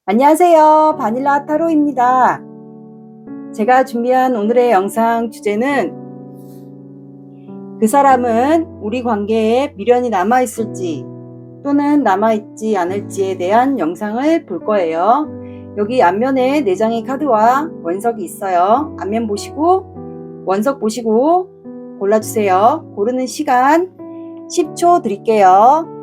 안녕하세요. 바닐라 타로입니다. 제가 준비한 오늘의 영상 주제는 그 사람은 우리 관계에 미련이 남아있을지 또는 남아있지 않을지에 대한 영상을 볼 거예요. 여기 앞면에 4장의 카드와 원석이 있어요. 앞면 보시고 원석 보시고 골라주세요. 고르는 시간 10초 드릴게요.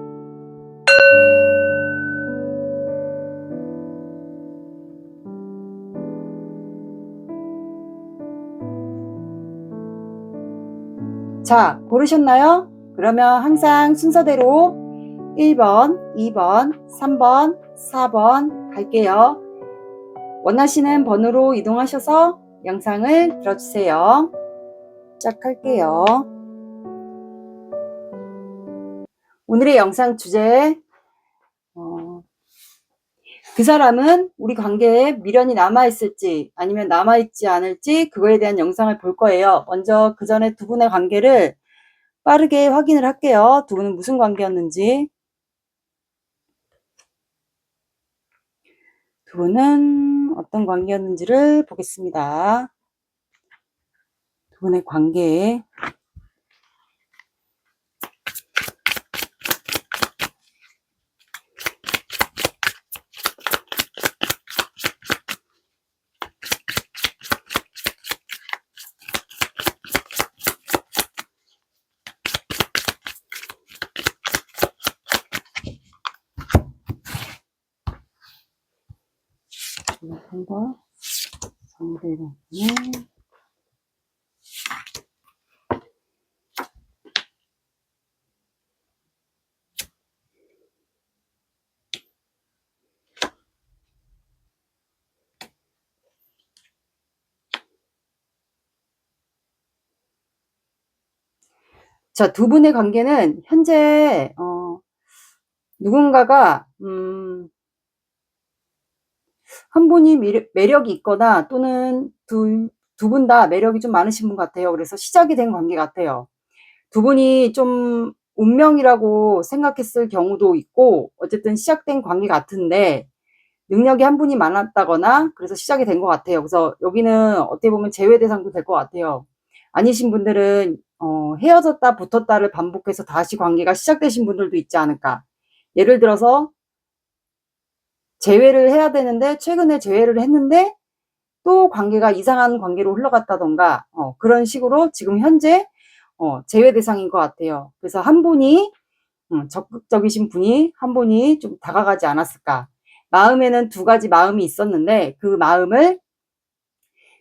자, 고르셨나요? 그러면 항상 순서대로 1번, 2번, 3번, 4번 갈게요. 원하시는 번호로 이동하셔서 영상을 들어주세요. 시작할게요. 오늘의 영상 주제, 그 사람은 우리 관계에 미련이 남아있을지 아니면 남아있지 않을지 그거에 대한 영상을 볼 거예요. 먼저 그 전에 두 분의 관계를 빠르게 확인을 할게요. 두 분은 무슨 관계였는지. 두 분은 어떤 관계였는지를 보겠습니다. 두 분의 관계. 한번 상대방의 자, 두 분의 관계는 현재 누군가가 한 분이 매력이 있거나 또는 두 분 다 매력이 좀 많으신 분 같아요. 그래서 시작이 된 관계 같아요. 두 분이 좀 운명이라고 생각했을 경우도 있고 어쨌든 시작된 관계 같은데 능력이 한 분이 많았다거나 그래서 시작이 된 것 같아요. 그래서 여기는 어떻게 보면 제외 대상도 될 것 같아요. 아니신 분들은 헤어졌다 붙었다를 반복해서 다시 관계가 시작되신 분들도 있지 않을까. 예를 들어서 재회를 해야 되는데 최근에 재회를 했는데 또 관계가 이상한 관계로 흘러갔다던가 그런 식으로 지금 현재 재회 대상인 것 같아요. 그래서 한 분이 적극적이신 분이 한 분이 좀 다가가지 않았을까. 마음에는 두 가지 마음이 있었는데 그 마음을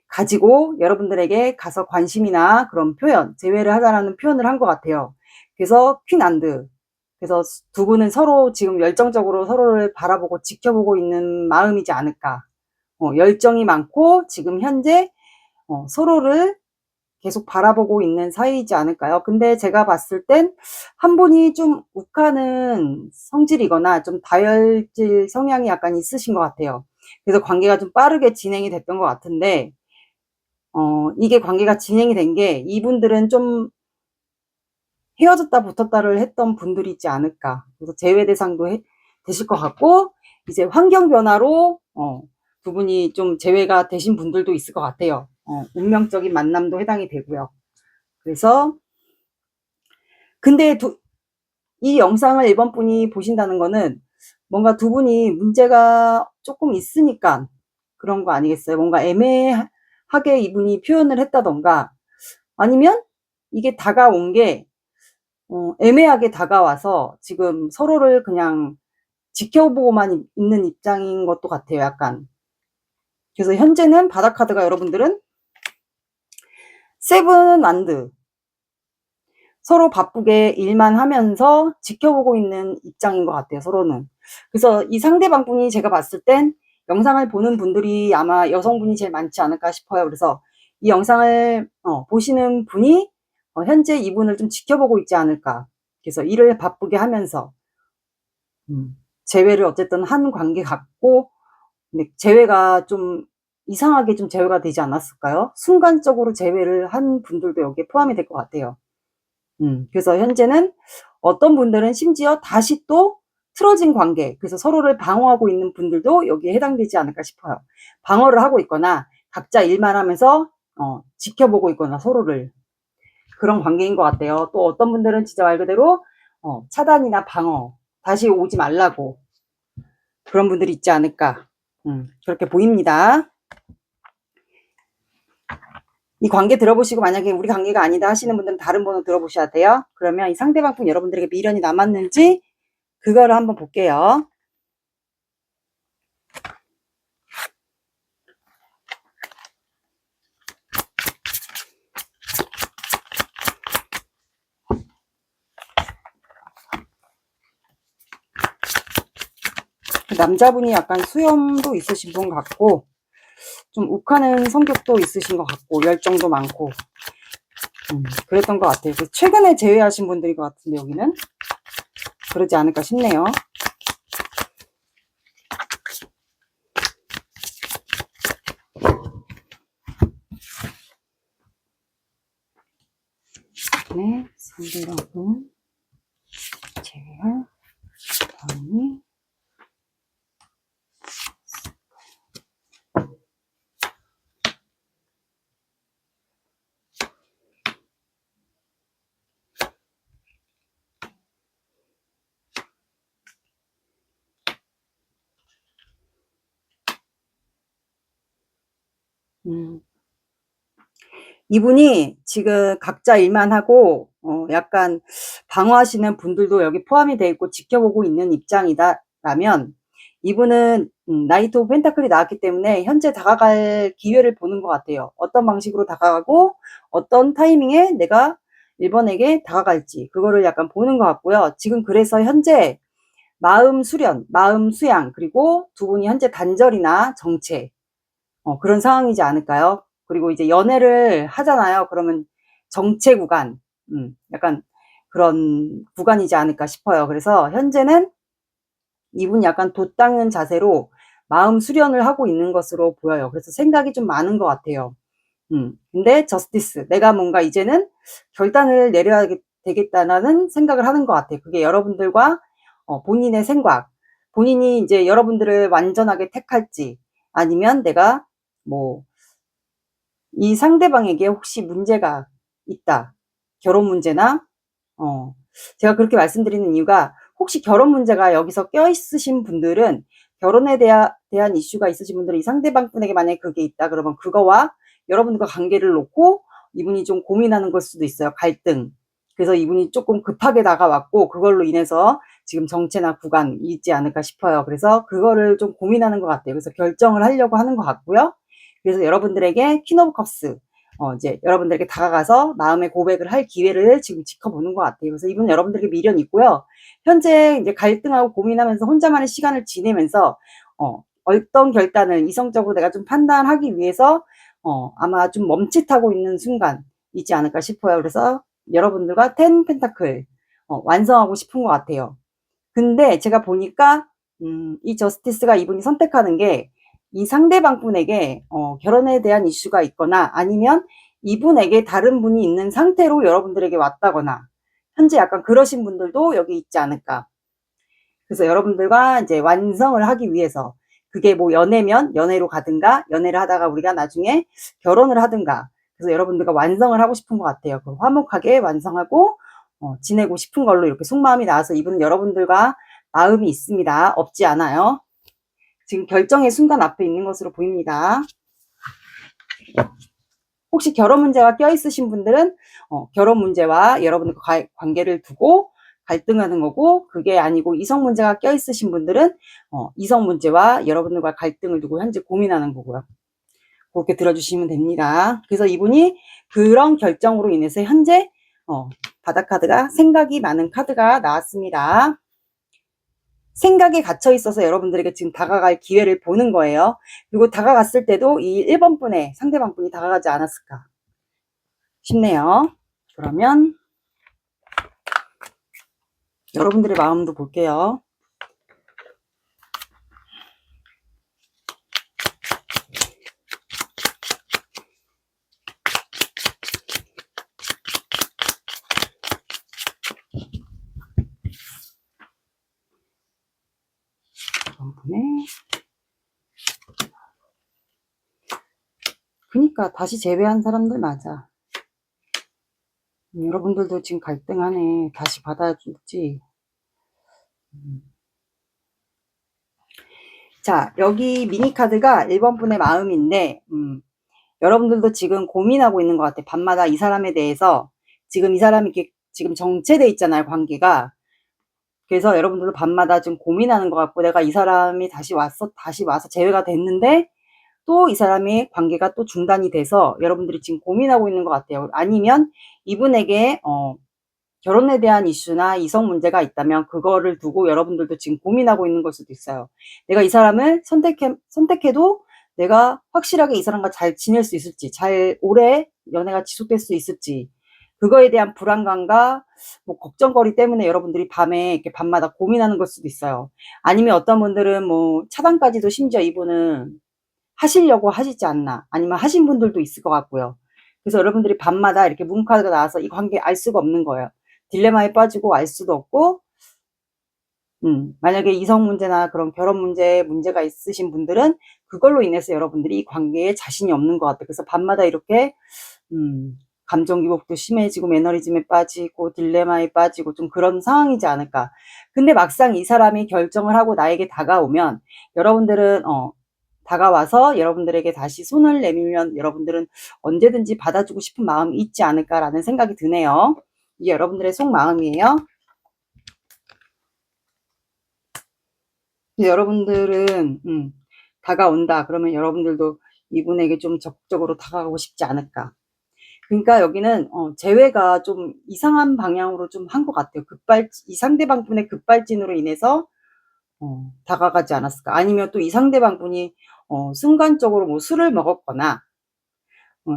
가지고 여러분들에게 가서 관심이나 그런 표현, 재회를 하자라는 표현을 한 것 같아요. 그래서 퀸안드. 그래서 두 분은 서로 지금 열정적으로 서로를 바라보고 지켜보고 있는 마음이지 않을까. 열정이 많고 지금 현재 서로를 계속 바라보고 있는 사이이지 않을까요? 근데 제가 봤을 땐 한 분이 좀 욱하는 성질이거나 좀 다혈질 성향이 약간 있으신 것 같아요. 그래서 관계가 좀 빠르게 진행이 됐던 것 같은데 이게 관계가 진행이 된 게 이분들은 좀 헤어졌다 붙었다를 했던 분들이지 않을까. 그래서 재회 대상도 되실 것 같고 이제 환경 변화로 두 분이 좀 재회가 되신 분들도 있을 것 같아요. 운명적인 만남도 해당이 되고요. 그래서 근데 이 영상을 일본 분이 보신다는 거는 뭔가 두 분이 문제가 조금 있으니까 그런 거 아니겠어요? 뭔가 애매하게 이분이 표현을 했다던가 아니면 이게 다가온 게 애매하게 다가와서 지금 서로를 그냥 지켜보고만 있는 입장인 것도 같아요. 약간. 그래서 현재는 바닥 카드가 여러분들은 세븐 안드. 서로 바쁘게 일만 하면서 지켜보고 있는 입장인 것 같아요. 서로는. 그래서 이 상대방 분이 제가 봤을 땐 영상을 보는 분들이 아마 여성분이 제일 많지 않을까 싶어요. 그래서 이 영상을 보시는 분이 현재 이분을 좀 지켜보고 있지 않을까. 그래서 일을 바쁘게 하면서 재회를 어쨌든 한 관계 같고 근데 재회가 좀 이상하게 좀 재회가 되지 않았을까요? 순간적으로 재회를 한 분들도 여기에 포함이 될 것 같아요. 그래서 현재는 어떤 분들은 심지어 다시 또 틀어진 관계, 그래서 서로를 방어하고 있는 분들도 여기에 해당되지 않을까 싶어요. 방어를 하고 있거나 각자 일만 하면서 지켜보고 있거나 서로를, 그런 관계인 것 같아요. 또 어떤 분들은 진짜 말 그대로 차단이나 방어, 다시 오지 말라고, 그런 분들이 있지 않을까, 그렇게 보입니다. 이 관계 들어보시고 만약에 우리 관계가 아니다 하시는 분들은 다른 번호 들어보셔야 돼요. 그러면 이 상대방 분 여러분들에게 미련이 남았는지 그거를 한번 볼게요. 남자분이 약간 수염도 있으신 분 같고 좀 욱하는 성격도 있으신 것 같고 열정도 많고 그랬던 것 같아요. 최근에 제외하신 분들인 것 같은데 여기는 그러지 않을까 싶네요. 네, 상대방분 제외할 다음이 이분이 지금 각자 일만 하고 약간 방어하시는 분들도 여기 포함이 되어 있고 지켜보고 있는 입장이다라면 이분은 나이트 오브 펜타클이 나왔기 때문에 현재 다가갈 기회를 보는 것 같아요. 어떤 방식으로 다가가고 어떤 타이밍에 내가 1번에게 다가갈지 그거를 약간 보는 것 같고요. 지금 그래서 현재 마음 수련, 마음 수양, 그리고 두 분이 현재 단절이나 정체 그런 상황이지 않을까요? 그리고 이제 연애를 하잖아요. 그러면 정체 구간, 약간 그런 구간이지 않을까 싶어요. 그래서 현재는 이분 약간 돛닦는 자세로 마음 수련을 하고 있는 것으로 보여요. 그래서 생각이 좀 많은 것 같아요. 근데 저스티스, 내가 뭔가 이제는 결단을 내려야 되겠다라는 생각을 하는 것 같아요. 그게 여러분들과 본인의 생각, 본인이 이제 여러분들을 완전하게 택할지 아니면 내가 뭐 이 상대방에게 혹시 문제가 있다, 결혼 문제나 제가 그렇게 말씀드리는 이유가 혹시 결혼 문제가 여기서 껴있으신 분들은 결혼에 대한 이슈가 있으신 분들은 이 상대방 분에게 만약에 그게 있다 그러면 그거와 여러분과 관계를 놓고 이분이 좀 고민하는 걸 수도 있어요. 갈등. 그래서 이분이 조금 급하게 다가왔고 그걸로 인해서 지금 정체나 구간이 있지 않을까 싶어요. 그래서 그거를 좀 고민하는 것 같아요. 그래서 결정을 하려고 하는 것 같고요. 그래서 여러분들에게 퀸 오브 컵스 이제 여러분들에게 다가가서 마음의 고백을 할 기회를 지금 지켜보는 것 같아요. 그래서 이분 여러분들에게 미련이 있고요. 현재 이제 갈등하고 고민하면서 혼자만의 시간을 지내면서 어떤 결단을 이성적으로 내가 좀 판단하기 위해서 아마 좀 멈칫하고 있는 순간 있지 않을까 싶어요. 그래서 여러분들과 10 펜타클 완성하고 싶은 것 같아요. 근데 제가 보니까 이 저스티스가 이분이 선택하는 게 이 상대방 분에게 결혼에 대한 이슈가 있거나 아니면 이분에게 다른 분이 있는 상태로 여러분들에게 왔다거나 현재 약간 그러신 분들도 여기 있지 않을까. 그래서 여러분들과 이제 완성을 하기 위해서 그게 뭐 연애면 연애로 가든가 연애를 하다가 우리가 나중에 결혼을 하든가 그래서 여러분들과 완성을 하고 싶은 것 같아요. 화목하게 완성하고 지내고 싶은 걸로 이렇게 속마음이 나와서 이분은 여러분들과 마음이 있습니다. 없지 않아요. 지금 결정의 순간 앞에 있는 것으로 보입니다. 혹시 결혼 문제가 껴있으신 분들은 결혼 문제와 여러분들과 관계를 두고 갈등하는 거고 그게 아니고 이성 문제가 껴있으신 분들은 이성 문제와 여러분들과 갈등을 두고 현재 고민하는 거고요. 그렇게 들어주시면 됩니다. 그래서 이분이 그런 결정으로 인해서 현재 바닥 카드가 생각이 많은 카드가 나왔습니다. 생각에 갇혀 있어서 여러분들에게 지금 다가갈 기회를 보는 거예요. 그리고 다가갔을 때도 이 1번 분의 상대방 분이 다가가지 않았을까 싶네요. 그러면 여러분들의 마음도 볼게요. 그니까 다시 재회한 사람들 맞아. 여러분들도 지금 갈등하네. 다시 받아줄지. 자, 여기 미니카드가 1번 분의 마음인데, 여러분들도 지금 고민하고 있는 것 같아. 밤마다 이 사람에 대해서. 지금 이 사람이 이렇게 지금 정체돼 있잖아요, 관계가. 그래서 여러분들도 밤마다 좀 고민하는 것 같고, 내가 이 사람이 다시 와서 재회가 됐는데, 또 이 사람의 관계가 또 중단이 돼서 여러분들이 지금 고민하고 있는 것 같아요. 아니면 이분에게, 결혼에 대한 이슈나 이성 문제가 있다면 그거를 두고 여러분들도 지금 고민하고 있는 걸 수도 있어요. 내가 이 사람을 선택해도 내가 확실하게 이 사람과 잘 지낼 수 있을지, 잘 오래 연애가 지속될 수 있을지, 그거에 대한 불안감과 뭐 걱정거리 때문에 여러분들이 밤에 이렇게 밤마다 고민하는 걸 수도 있어요. 아니면 어떤 분들은 뭐 차단까지도 심지어 이분은 하시려고 하시지 않나, 아니면 하신 분들도 있을 것 같고요. 그래서 여러분들이 밤마다 이렇게 문카드가 나와서 이 관계 알 수가 없는 거예요. 딜레마에 빠지고 알 수도 없고, 만약에 이성 문제나 그런 결혼 문제가 있으신 분들은 그걸로 인해서 여러분들이 이 관계에 자신이 없는 것 같아요. 그래서 밤마다 이렇게, 감정 기복도 심해지고 매너리즘에 빠지고 딜레마에 빠지고 좀 그런 상황이지 않을까. 근데 막상 이 사람이 결정을 하고 나에게 다가오면 여러분들은, 다가와서 여러분들에게 다시 손을 내밀면 여러분들은 언제든지 받아주고 싶은 마음이 있지 않을까라는 생각이 드네요. 이게 여러분들의 속마음이에요. 여러분들은 다가온다 그러면 여러분들도 이분에게 좀 적극적으로 다가가고 싶지 않을까. 그러니까 여기는 재회가 좀 이상한 방향으로 좀 한 것 같아요. 이 상대방 분의 급발진으로 인해서 다가가지 않았을까. 아니면 또 이 상대방 분이 순간적으로 뭐 술을 먹었거나,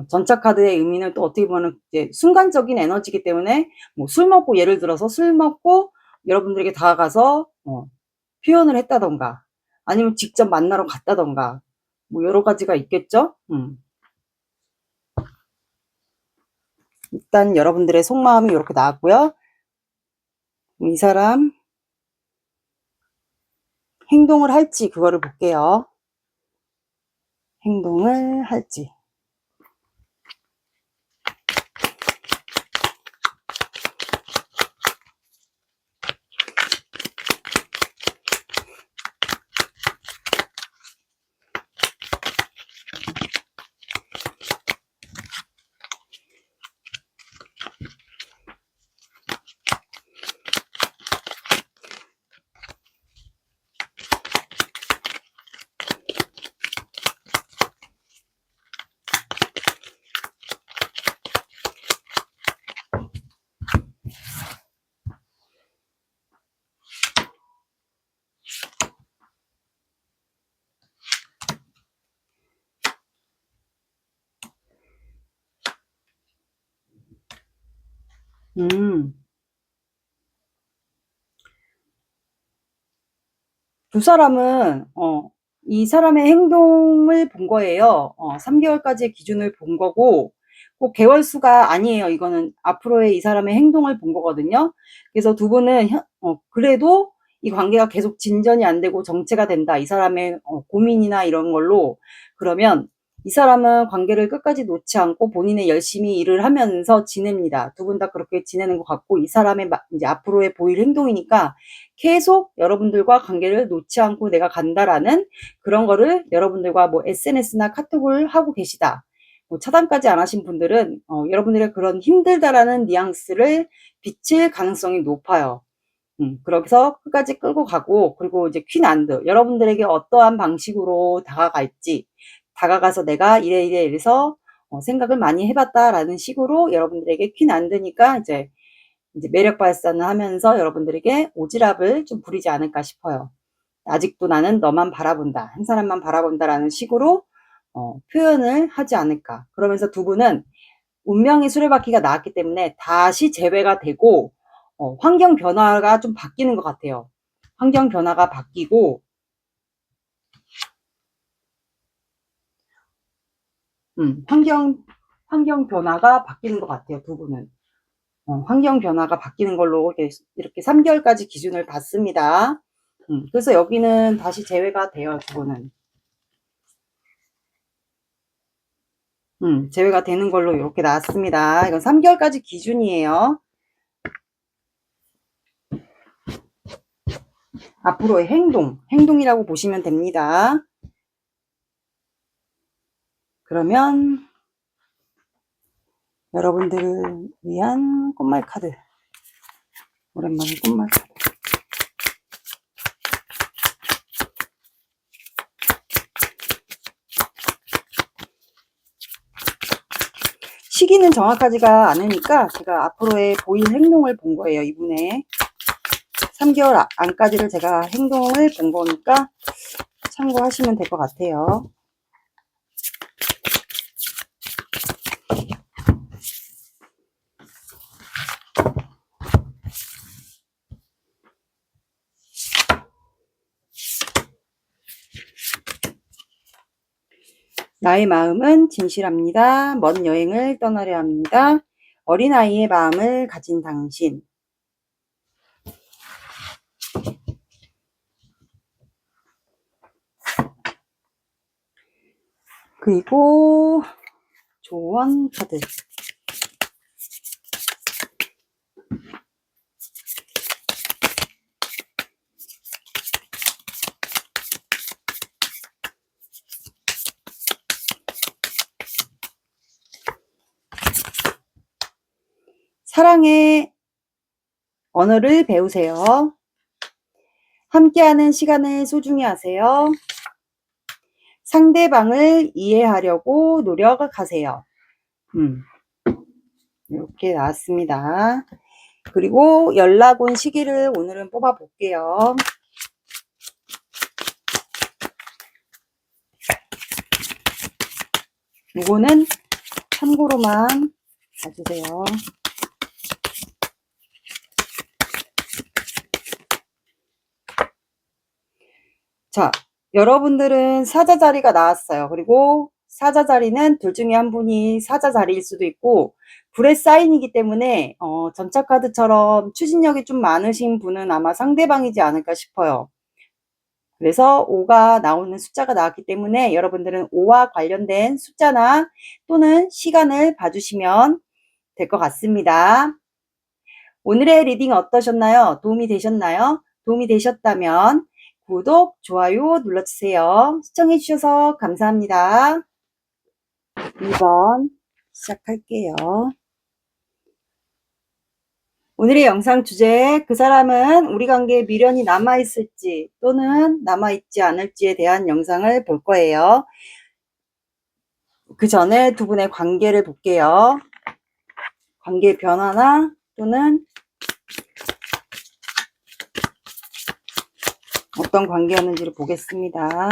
전차 카드의 의미는 또 어떻게 보면 이제 순간적인 에너지이기 때문에 뭐 술 먹고, 예를 들어서 술 먹고 여러분들에게 다가가서 표현을 했다던가, 아니면 직접 만나러 갔다던가, 뭐 여러 가지가 있겠죠. 일단 여러분들의 속마음이 이렇게 나왔고요. 이 사람 행동을 할지 그거를 볼게요. 행동을 할지. 두 사람은 이 사람의 행동을 본 거예요. 3개월까지의 기준을 본 거고, 꼭 개월수가 아니에요. 이거는 앞으로의 이 사람의 행동을 본 거거든요. 그래서 두 분은 그래도 이 관계가 계속 진전이 안 되고 정체가 된다. 이 사람의 고민이나 이런 걸로. 그러면 이 사람은 관계를 끝까지 놓지 않고 본인의 열심히 일을 하면서 지냅니다. 두 분 다 그렇게 지내는 것 같고, 이 사람의 이제 앞으로의 보일 행동이니까 계속 여러분들과 관계를 놓지 않고 내가 간다라는 그런 거를 여러분들과 뭐 SNS나 카톡을 하고 계시다. 뭐 차단까지 안 하신 분들은 여러분들의 그런 힘들다라는 뉘앙스를 비칠 가능성이 높아요. 그래서 끝까지 끌고 가고, 그리고 이제 퀸안드, 여러분들에게 어떠한 방식으로 다가갈지, 다가가서 내가 이래서 생각을 많이 해봤다라는 식으로 여러분들에게 퀸안드니까 이제 매력 발산을 하면서 여러분들에게 오지랖을 좀 부리지 않을까 싶어요. 아직도 나는 너만 바라본다, 한 사람만 바라본다라는 식으로 표현을 하지 않을까. 그러면서 두 분은 운명의 수레바퀴가 나왔기 때문에 다시 재회가 되고, 환경 변화가 좀 바뀌는 것 같아요. 환경 변화가 바뀌고, 환경 변화가 바뀌는 것 같아요. 두 분은. 환경 변화가 바뀌는 걸로 이렇게 3개월까지 기준을 봤습니다. 그래서 여기는 다시 재회가 돼요, 두 분은. 제외가 되는 걸로 이렇게 나왔습니다. 이건 3개월까지 기준이에요. 앞으로의 행동이라고 보시면 됩니다. 그러면 여러분들을 위한 꽃말 카드. 오랜만에 꽃말 카드. 시기는 정확하지가 않으니까 제가 앞으로의 보일 행동을 본 거예요. 이분의 3개월 안까지를 제가 행동을 본 거니까 참고하시면 될 것 같아요. 나의 마음은 진실합니다. 먼 여행을 떠나려 합니다. 어린아이의 마음을 가진 당신. 그리고 조언 카드. 사랑의 언어를 배우세요. 함께하는 시간을 소중히 하세요. 상대방을 이해하려고 노력하세요. 이렇게 나왔습니다. 그리고 연락 온 시기를 오늘은 뽑아 볼게요. 이거는 참고로만 봐주세요. 자, 여러분들은 사자 자리가 나왔어요. 그리고 사자 자리는 둘 중에 한 분이 사자 자리일 수도 있고 불의 사인이기 때문에 전차 카드처럼 추진력이 좀 많으신 분은 아마 상대방이지 않을까 싶어요. 그래서 5가 나오는 숫자가 나왔기 때문에 여러분들은 5와 관련된 숫자나 또는 시간을 봐주시면 될 것 같습니다. 오늘의 리딩 어떠셨나요? 도움이 되셨나요? 도움이 되셨다면 구독, 좋아요 눌러주세요. 시청해주셔서 감사합니다. 2번 시작할게요. 오늘의 영상 주제, 그 사람은 우리 관계에 미련이 남아있을지 또는 남아있지 않을지에 대한 영상을 볼 거예요. 그 전에 두 분의 관계를 볼게요. 관계 변화나 또는 어떤 관계였는지를 보겠습니다.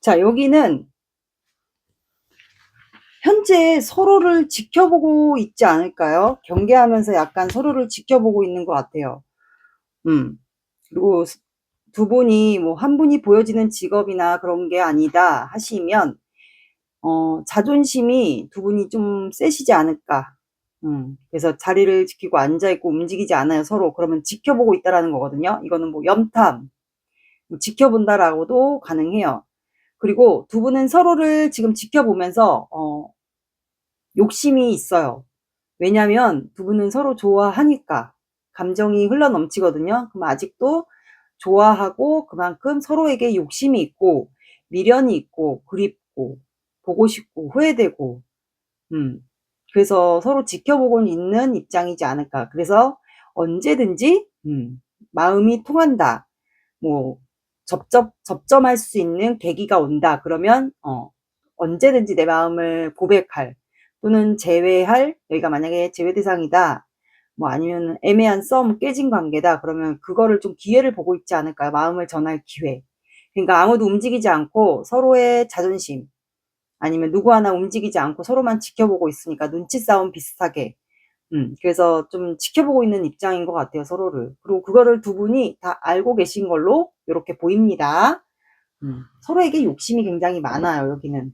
자, 여기는 현재 서로를 지켜보고 있지 않을까요? 경계하면서 약간 서로를 지켜보고 있는 것 같아요. 그리고 두 분이 뭐 한 분이 보여지는 직업이나 그런 게 아니다 하시면 자존심이 두 분이 좀 세시지 않을까. 그래서 자리를 지키고 앉아있고 움직이지 않아요, 서로. 그러면 지켜보고 있다라는 거거든요. 이거는 뭐 염탐, 지켜본다라고도 가능해요. 그리고 두 분은 서로를 지금 지켜보면서 욕심이 있어요. 왜냐면 두 분은 서로 좋아하니까 감정이 흘러넘치거든요. 그럼 아직도 좋아하고 그만큼 서로에게 욕심이 있고 미련이 있고 그립고 보고 싶고 후회되고 그래서 서로 지켜보고 있는 입장이지 않을까. 그래서 언제든지 마음이 통한다. 뭐 접점할 수 있는 계기가 온다. 그러면 언제든지 내 마음을 고백할 또는 제외할, 여기가 만약에 제외 대상이다. 뭐 아니면 애매한 썸, 깨진 관계다. 그러면 그거를 좀 기회를 보고 있지 않을까요? 마음을 전할 기회. 그러니까 아무도 움직이지 않고 서로의 자존심, 아니면 누구 하나 움직이지 않고 서로만 지켜보고 있으니까 눈치 싸움 비슷하게. 그래서 좀 지켜보고 있는 입장인 것 같아요, 서로를. 그리고 그거를 두 분이 다 알고 계신 걸로 이렇게 보입니다. 서로에게 욕심이 굉장히 많아요, 여기는.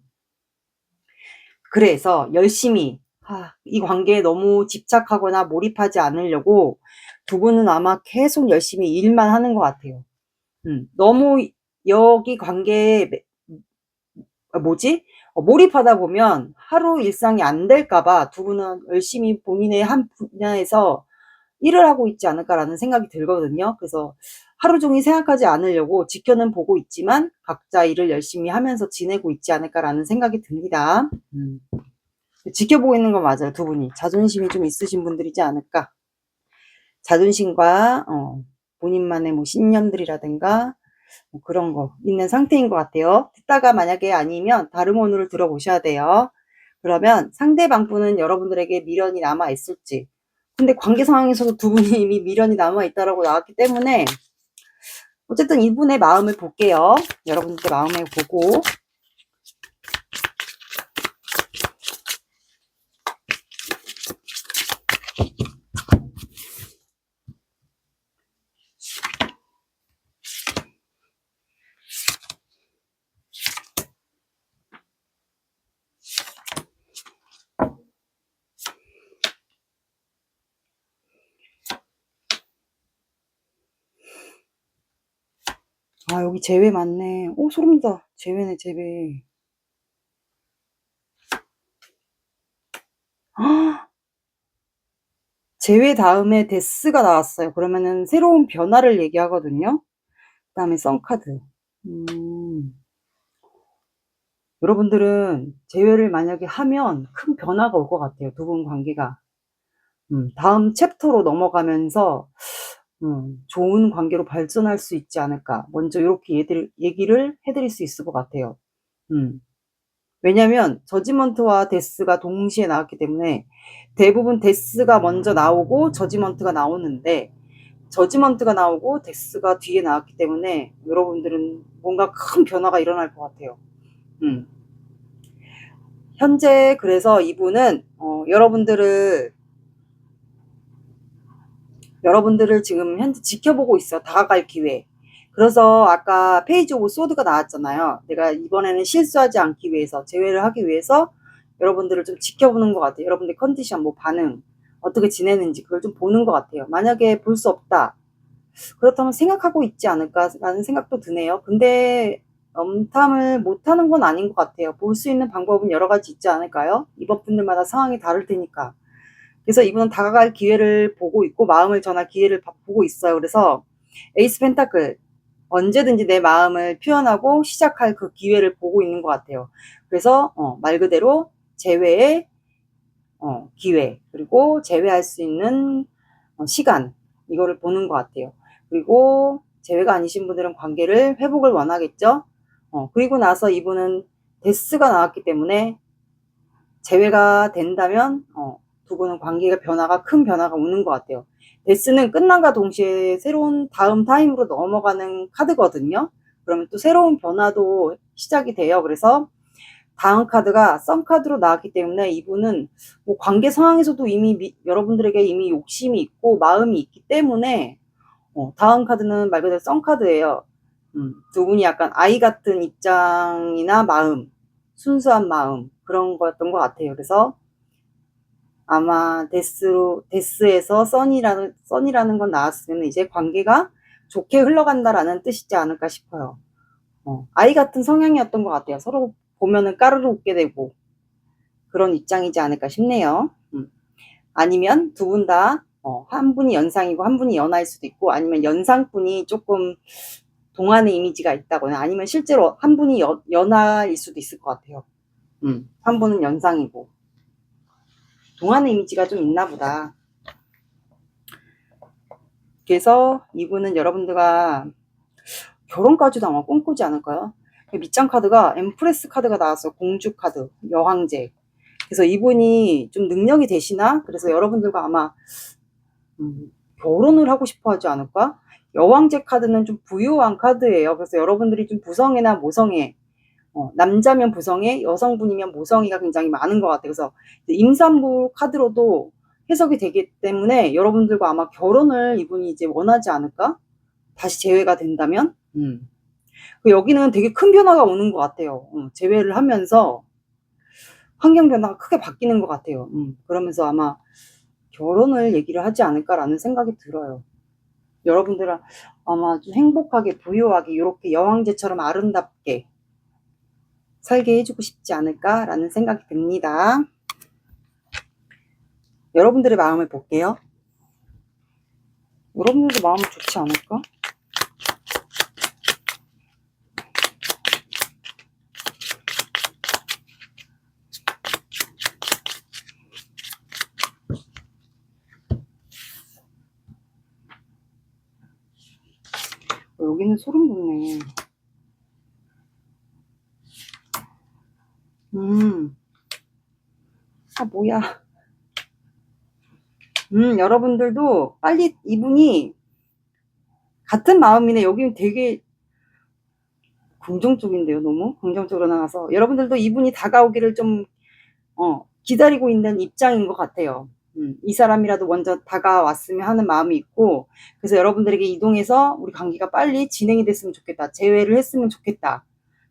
그래서 열심히 이 관계에 너무 집착하거나 몰입하지 않으려고 두 분은 아마 계속 열심히 일만 하는 것 같아요. 너무 여기 관계에 몰입하다 보면 하루 일상이 안 될까봐 두 분은 열심히 본인의 한 분야에서 일을 하고 있지 않을까라는 생각이 들거든요. 그래서 하루 종일 생각하지 않으려고 지켜는 보고 있지만 각자 일을 열심히 하면서 지내고 있지 않을까라는 생각이 듭니다. 지켜보고 있는 건 맞아요. 두 분이 자존심이 좀 있으신 분들이지 않을까. 자존심과 본인만의 뭐 신념들이라든가 뭐 그런 거 있는 상태인 것 같아요. 듣다가 만약에 아니면 다른 원우를 들어보셔야 돼요. 그러면 상대방 분은 여러분들에게 미련이 남아 있을지. 근데 관계 상황에서도 두 분이 이미 미련이 남아 있다라고 나왔기 때문에 어쨌든 이분의 마음을 볼게요. 여러분들 마음을 보고. 아, 여기 재회 맞네. 오, 소름돋아. 재회네, 재회. 재회 다음에 데스가 나왔어요. 그러면은 새로운 변화를 얘기하거든요. 그 다음에 썬카드. 여러분들은 재회를 만약에 하면 큰 변화가 올 것 같아요. 두 분 관계가. 다음 챕터로 넘어가면서 좋은 관계로 발전할 수 있지 않을까. 먼저 이렇게 얘기를 해드릴 수 있을 것 같아요. 왜냐면 저지먼트와 데스가 동시에 나왔기 때문에 대부분 데스가 먼저 나오고 저지먼트가 나오는데 저지먼트가 나오고 데스가 뒤에 나왔기 때문에 여러분들은 뭔가 큰 변화가 일어날 것 같아요. 현재 그래서 이분은 여러분들을 지금 현재 지켜보고 있어. 다가갈 기회. 그래서 아까 페이지 오브 소드가 나왔잖아요. 내가 이번에는 실수하지 않기 위해서, 제외를 하기 위해서 여러분들을 좀 지켜보는 것 같아요. 여러분들 컨디션, 뭐 반응, 어떻게 지내는지 그걸 좀 보는 것 같아요. 만약에 볼 수 없다. 그렇다면 생각하고 있지 않을까라는 생각도 드네요. 근데 엄탐을 못하는 건 아닌 것 같아요. 볼 수 있는 방법은 여러 가지 있지 않을까요? 이번 분들마다 상황이 다를 테니까. 그래서 이분은 다가갈 기회를 보고 있고 마음을 전할 기회를 보고 있어요. 그래서 에이스 펜타클, 언제든지 내 마음을 표현하고 시작할 그 기회를 보고 있는 것 같아요. 그래서 말 그대로 재회의 기회, 그리고 재회할 수 있는 시간, 이거를 보는 것 같아요. 그리고 재회가 아니신 분들은 관계를 회복을 원하겠죠. 그리고 나서 이분은 데스가 나왔기 때문에 재회가 된다면 두 분은 관계가 큰 변화가 오는 것 같아요. 데스는 끝남과 동시에 새로운 다음 타임으로 넘어가는 카드거든요. 그러면 또 새로운 변화도 시작이 돼요. 그래서 다음 카드가 썸 카드로 나왔기 때문에 이분은 뭐 관계 상황에서도 이미 여러분들에게 이미 욕심이 있고 마음이 있기 때문에 다음 카드는 말 그대로 썸 카드예요. 두 분이 약간 아이 같은 입장이나 마음, 순수한 마음, 그런 거였던 것 같아요. 그래서 아마 데스에서 써니라는 건 나왔으면 이제 관계가 좋게 흘러간다라는 뜻이지 않을까 싶어요. 아이 같은 성향이었던 것 같아요. 서로 보면은 까르르 웃게 되고 그런 입장이지 않을까 싶네요. 아니면 두 분 다 한 분이 연상이고 한 분이 연하일 수도 있고, 아니면 연상분이 조금 동안의 이미지가 있다거나, 아니면 실제로 한 분이 연하일 수도 있을 것 같아요. 한 분은 연상이고 동안의 이미지가 좀 있나 보다. 그래서 이분은 여러분들과 결혼까지도 아마 꿈꾸지 않을까요? 밑장 카드가 엠프레스 카드가 나왔어. 공주 카드, 여왕제. 그래서 이분이 좀 능력이 되시나? 그래서 여러분들과 아마 결혼을 하고 싶어 하지 않을까? 여왕제 카드는 좀 부유한 카드예요. 그래서 여러분들이 좀 부성애나 모성애, 남자면 부성애, 여성분이면 모성애가 굉장히 많은 것 같아요. 그래서 임산부 카드로도 해석이 되기 때문에 여러분들과 아마 결혼을 이분이 이제 원하지 않을까? 다시 재회가 된다면? 여기는 되게 큰 변화가 오는 것 같아요. 재회를 하면서 환경 변화가 크게 바뀌는 것 같아요. 그러면서 아마 결혼을 얘기를 하지 않을까라는 생각이 들어요. 여러분들은 아마 좀 행복하게 부유하게 이렇게 여왕제처럼 아름답게 살게 해주고 싶지 않을까라는 생각이 듭니다. 여러분들의 마음을 볼게요. 여러분들도 마음은 좋지 않을까? 여기는 소름 돋네. 뭐야. 여러분들도 빨리 이분이 같은 마음이네. 여기는 되게 긍정적인데요. 너무 긍정적으로 나와서 여러분들도 이분이 다가오기를 좀 기다리고 있는 입장인 것 같아요. 이 사람이라도 먼저 다가왔으면 하는 마음이 있고, 그래서 여러분들에게 이동해서 우리 관계가 빨리 진행이 됐으면 좋겠다. 재회를 했으면 좋겠다.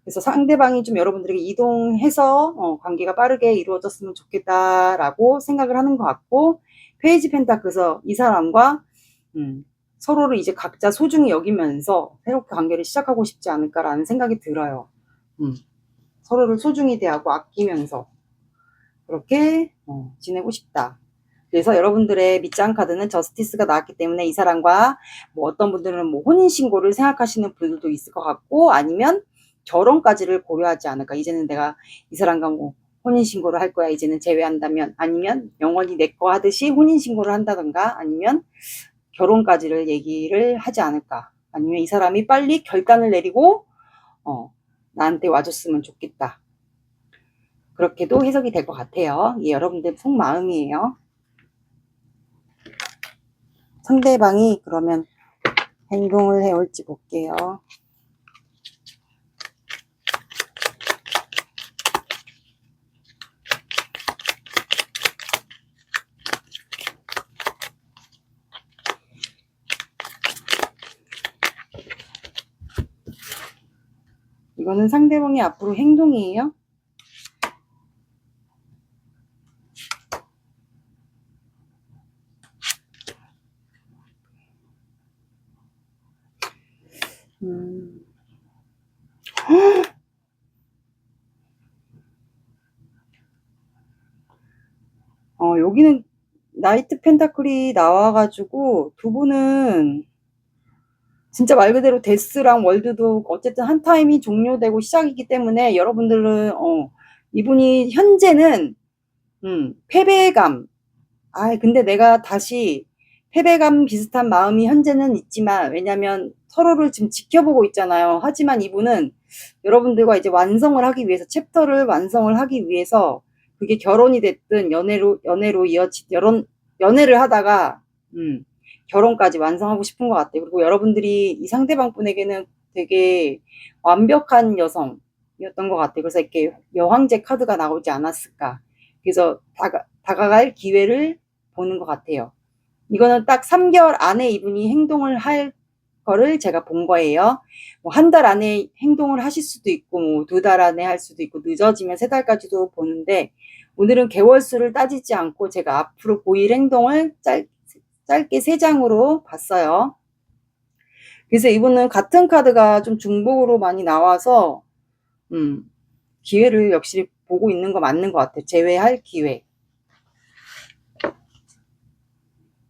그래서 상대방이 좀 여러분들에게 이동해서 관계가 빠르게 이루어졌으면 좋겠다라고 생각을 하는 것 같고, 페이지 펜타클에서 이 사람과 서로를 이제 각자 소중히 여기면서 새롭게 관계를 시작하고 싶지 않을까라는 생각이 들어요. 서로를 소중히 대하고 아끼면서 그렇게 지내고 싶다. 그래서 여러분들의 밑장 카드는 저스티스가 나왔기 때문에 이 사람과 뭐 어떤 분들은 뭐 혼인신고를 생각하시는 분들도 있을 것 같고, 아니면 결혼까지를 고려하지 않을까. 이제는 내가 이 사람과 뭐 혼인신고를 할 거야. 이제는 재회한다면, 아니면 영원히 내 거 하듯이 혼인신고를 한다던가, 아니면 결혼까지를 얘기를 하지 않을까. 아니면 이 사람이 빨리 결단을 내리고 나한테 와줬으면 좋겠다. 그렇게도 해석이 될 것 같아요. 이게 여러분들 속마음이에요. 상대방이 그러면 행동을 해올지 볼게요. 이거는 상대방의 앞으로 행동이에요. 여기는 나이트 펜타클이 나와가지고 두 분은 진짜 말 그대로 데스랑 월드도 어쨌든 한 타임이 종료되고 시작이기 때문에 여러분들은 이분이 현재는 패배감, 근데 내가 다시 패배감 비슷한 마음이 현재는 있지만, 왜냐면 서로를 지금 지켜보고 있잖아요. 하지만 이분은 여러분들과 이제 완성을 하기 위해서, 챕터를 완성을 하기 위해서, 그게 결혼이 됐든 연애로 이어지 연애를 하다가 결혼까지 완성하고 싶은 것 같아요. 그리고 여러분들이 이 상대방 분에게는 되게 완벽한 여성이었던 것 같아요. 그래서 이렇게 여왕제 카드가 나오지 않았을까. 그래서 다가갈 기회를 보는 것 같아요. 이거는 딱 3개월 안에 이분이 행동을 할 거를 제가 본 거예요. 뭐 한 달 안에 행동을 하실 수도 있고, 뭐 2달 안에 할 수도 있고, 늦어지면 3달까지도 보는데, 오늘은 개월수를 따지지 않고 제가 앞으로 보일 행동을 짧게 3장으로 봤어요. 그래서 이분은 같은 카드가 좀 중복으로 많이 나와서 기회를 역시 보고 있는 거 맞는 것 같아요. 재회할 기회.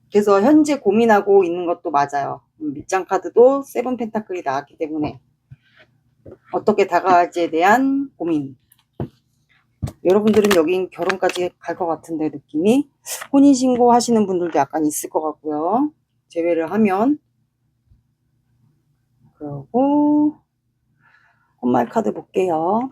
그래서 현재 고민하고 있는 것도 맞아요. 밑장 카드도 세븐 펜타클이 나왔기 때문에 어떻게 다가갈지에 대한 고민. 여러분들은 여긴 결혼까지 갈 것 같은데, 느낌이. 혼인신고 하시는 분들도 약간 있을 것 같고요. 재회를 하면. 그리고 혼말 카드 볼게요.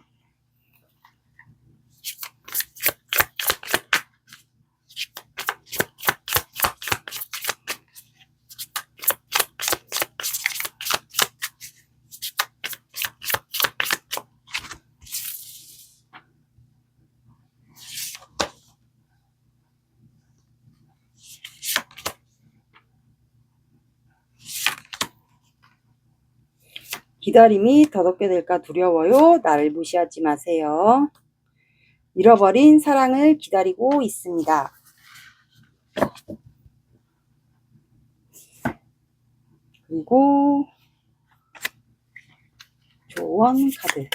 기다림이 더럽게 될까 두려워요. 나를 무시하지 마세요. 잃어버린 사랑을 기다리고 있습니다. 그리고 조언 카드.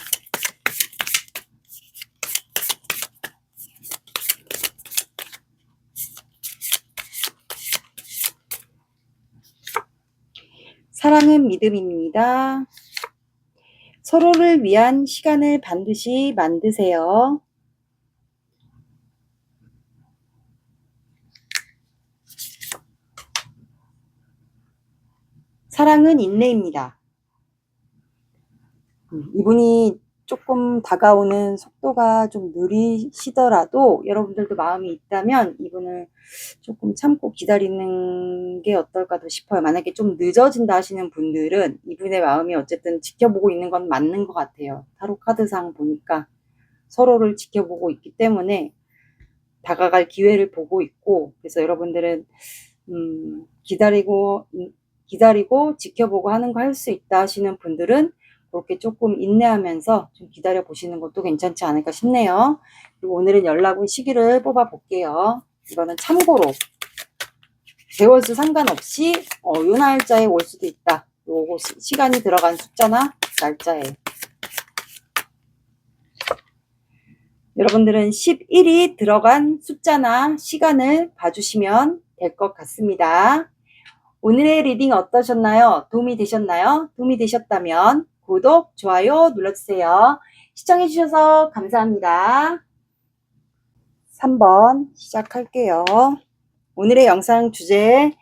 사랑은 믿음입니다. 서로를 위한 시간을 반드시 만드세요. 사랑은 인내입니다. 이분이 조금 다가오는 속도가 좀 느리시더라도 여러분들도 마음이 있다면 이분을 조금 참고 기다리는 게 어떨까도 싶어요. 만약에 좀 늦어진다 하시는 분들은 이분의 마음이 어쨌든 지켜보고 있는 건 맞는 것 같아요. 타로 카드상 보니까 서로를 지켜보고 있기 때문에 다가갈 기회를 보고 있고, 그래서 여러분들은 기다리고 지켜보고 하는 거 할 수 있다 하시는 분들은 그렇게 조금 인내하면서 좀 기다려 보시는 것도 괜찮지 않을까 싶네요. 그리고 오늘은 연락운 시기를 뽑아 볼게요. 이거는 참고로 개월수 상관없이 요 날짜에 올 수도 있다. 요거 시간이 들어간 숫자나 날짜에. 여러분들은 11이 들어간 숫자나 시간을 봐주시면 될 것 같습니다. 오늘의 리딩 어떠셨나요? 도움이 되셨나요? 도움이 되셨다면 구독, 좋아요 눌러주세요. 시청해주셔서 감사합니다. 3번 시작할게요. 오늘의 영상 주제,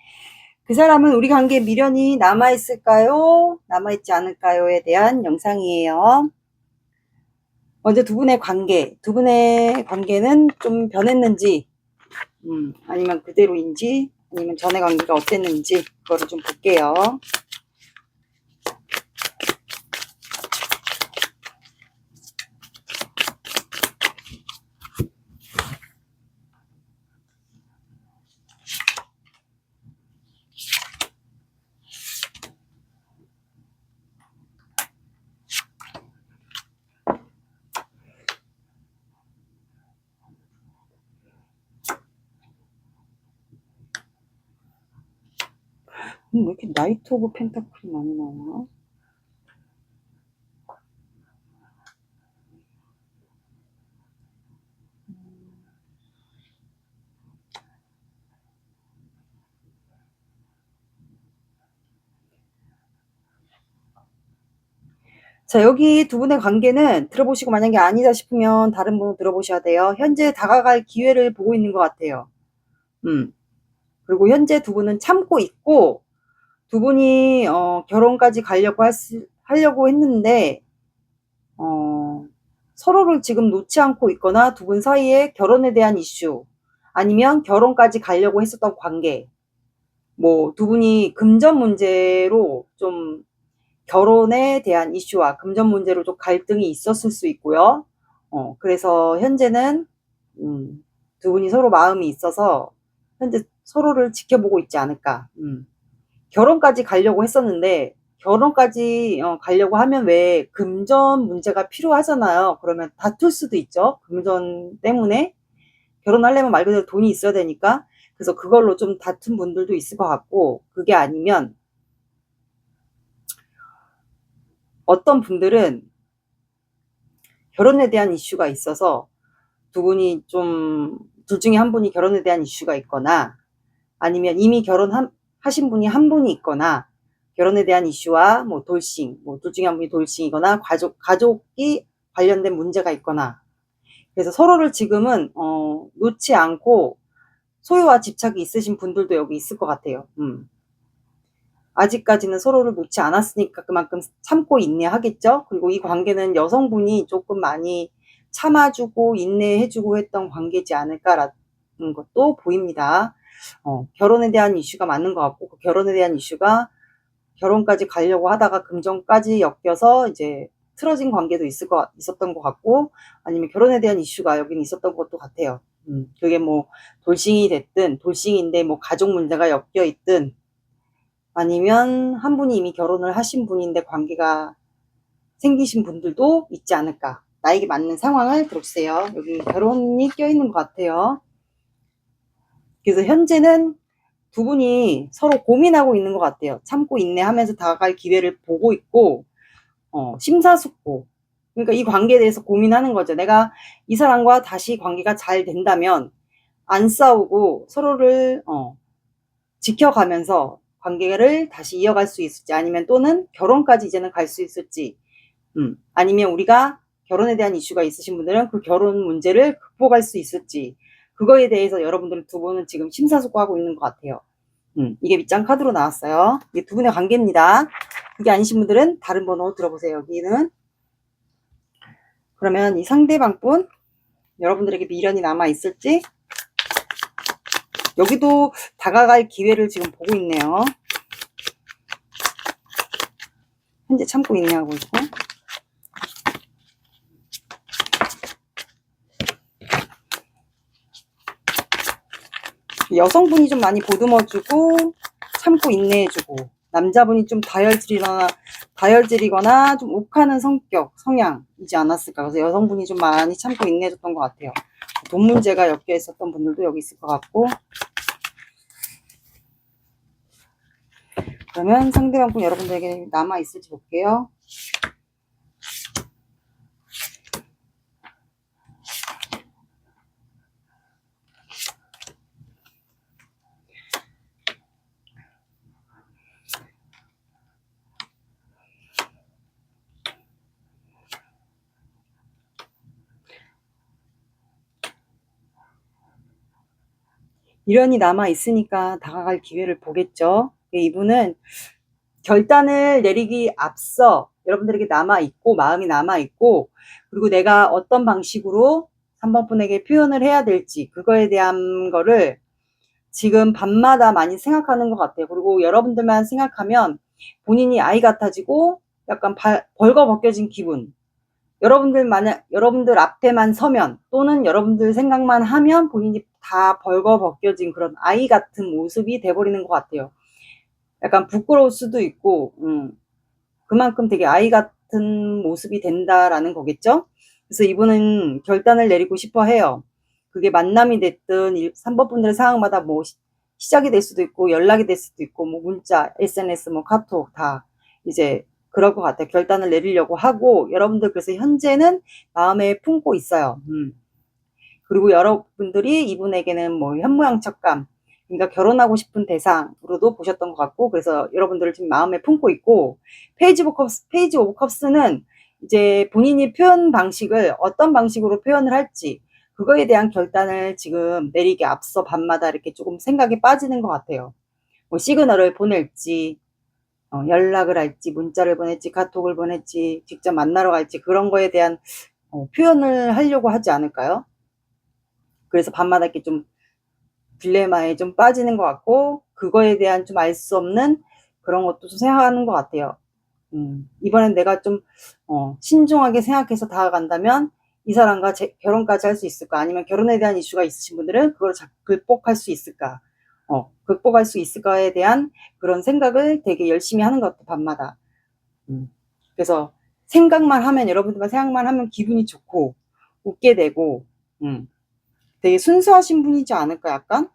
그 사람은 우리 관계에 미련이 남아있을까요? 남아있지 않을까요?에 대한 영상이에요. 먼저 두 분의 관계는 좀 변했는지, 아니면 그대로인지, 아니면 전의 관계가 어땠는지, 그거를 좀 볼게요. 왜 이렇게 나이트 오브 펜타클이 많이 나와? 자, 여기 두 분의 관계는 들어보시고 만약에 아니다 싶으면 다른 분을 들어보셔야 돼요. 현재 다가갈 기회를 보고 있는 것 같아요. 그리고 현재 두 분은 참고 있고, 두 분이 결혼까지 하려고 했는데 서로를 지금 놓지 않고 있거나 두 분 사이에 결혼에 대한 이슈, 아니면 결혼까지 가려고 했었던 관계, 뭐 두 분이 금전 문제로 좀 결혼에 대한 이슈와 금전 문제로 좀 갈등이 있었을 수 있고요. 그래서 현재는 두 분이 서로 마음이 있어서 현재 서로를 지켜보고 있지 않을까. 결혼까지 가려고 했었는데, 결혼까지 가려고 하면 왜 금전 문제가 필요하잖아요. 그러면 다툴 수도 있죠. 금전 때문에 결혼하려면 말 그대로 돈이 있어야 되니까. 그래서 그걸로 좀 다툰 분들도 있을 것 같고, 그게 아니면 어떤 분들은 결혼에 대한 이슈가 있어서 두 분이 좀, 둘 중에 한 분이 결혼에 대한 이슈가 있거나, 아니면 이미 결혼하신 분이 한 분이 있거나, 결혼에 대한 이슈와 뭐 돌싱, 뭐 둘 중에 한 분이 돌싱이거나 가족이 관련된 문제가 있거나, 그래서 서로를 지금은 놓지 않고 소유와 집착이 있으신 분들도 여기 있을 것 같아요. 아직까지는 서로를 놓지 않았으니까 그만큼 참고 인내하겠죠. 그리고 이 관계는 여성분이 조금 많이 참아주고 인내해주고 했던 관계지 않을까라는 것도 보입니다. 결혼에 대한 이슈가 맞는 것 같고, 그 결혼에 대한 이슈가 결혼까지 가려고 하다가 금전까지 엮여서 이제 틀어진 관계도 있었던 것 같고, 아니면 결혼에 대한 이슈가 여기는 있었던 것도 같아요. 그게 뭐 돌싱이 됐든, 돌싱인데 뭐 가족 문제가 엮여 있든, 아니면 한 분이 이미 결혼을 하신 분인데 관계가 생기신 분들도 있지 않을까. 나에게 맞는 상황을 들어주세요. 여기 결혼이 껴있는 것 같아요. 그래서 현재는 두 분이 서로 고민하고 있는 것 같아요. 참고 인내하면서 다가갈 기회를 보고 있고, 심사숙고. 그러니까 이 관계에 대해서 고민하는 거죠. 내가 이 사람과 다시 관계가 잘 된다면 안 싸우고 서로를 지켜가면서 관계를 다시 이어갈 수 있을지, 아니면 또는 결혼까지 이제는 갈 수 있을지, 아니면 우리가 결혼에 대한 이슈가 있으신 분들은 그 결혼 문제를 극복할 수 있을지, 그거에 대해서 여러분들 두 분은 지금 심사숙고하고 있는 것 같아요. 이게 밑장 카드로 나왔어요. 이게 두 분의 관계입니다. 그게 아니신 분들은 다른 번호 들어보세요. 여기는. 그러면 이 상대방분 여러분들에게 미련이 남아 있을지, 여기도 다가갈 기회를 지금 보고 있네요. 현재 참고 있냐고 있고, 여성분이 좀 많이 보듬어주고 참고 인내해주고, 남자분이 좀 다혈질이거나 좀 욱하는 성향이지 않았을까. 그래서 여성분이 좀 많이 참고 인내해줬던 것 같아요. 돈 문제가 엮여 있었던 분들도 여기 있을 것 같고. 그러면 상대방분 여러분들에게 남아있을지 볼게요. 미련이 남아있으니까 다가갈 기회를 보겠죠. 이분은 결단을 내리기 앞서 여러분들에게 남아있고, 마음이 남아있고, 그리고 내가 어떤 방식으로 3번 분에게 표현을 해야 될지, 그거에 대한 거를 지금 밤마다 많이 생각하는 것 같아요. 그리고 여러분들만 생각하면 본인이 아이 같아지고 약간 벌거벗겨진 기분. 여러분들 앞에만 서면, 또는 여러분들 생각만 하면 본인이 다 벌거벗겨진 그런 아이 같은 모습이 돼버리는 것 같아요. 약간 부끄러울 수도 있고, 그만큼 되게 아이 같은 모습이 된다라는 거겠죠? 그래서 이분은 결단을 내리고 싶어 해요. 그게 만남이 됐든 3번 분들의 상황마다 뭐 시작이 될 수도 있고, 연락이 될 수도 있고, 뭐 문자, SNS, 뭐 카톡 다 이제 그럴 것 같아요. 결단을 내리려고 하고, 여러분들 그래서 현재는 마음에 품고 있어요. 그리고 여러분들이 이분에게는 뭐 현모양처감, 그러니까 결혼하고 싶은 대상으로도 보셨던 것 같고, 그래서 여러분들을 지금 마음에 품고 있고, 페이지 오브 컵스는 이제 본인이 표현 방식을 어떤 방식으로 표현을 할지, 그거에 대한 결단을 지금 내리기 앞서 밤마다 이렇게 조금 생각에 빠지는 것 같아요. 뭐 시그널을 보낼지, 연락을 할지, 문자를 보낼지, 카톡을 보낼지, 직접 만나러 갈지, 그런 거에 대한 표현을 하려고 하지 않을까요? 그래서 밤마다 이렇게 좀 딜레마에 좀 빠지는 것 같고, 그거에 대한 좀 알 수 없는 그런 것도 좀 생각하는 것 같아요. 이번엔 내가 좀 신중하게 생각해서 다가간다면 이 사람과 결혼까지 할 수 있을까? 아니면 결혼에 대한 이슈가 있으신 분들은 그걸 극복할 수 있을까? 극복할 수 있을까에 대한 그런 생각을 되게 열심히 하는 것 같아요, 밤마다. 그래서 생각만 하면, 여러분들만 생각만 하면 기분이 좋고 웃게 되고, 되게 순수하신 분이지 않을까, 약간?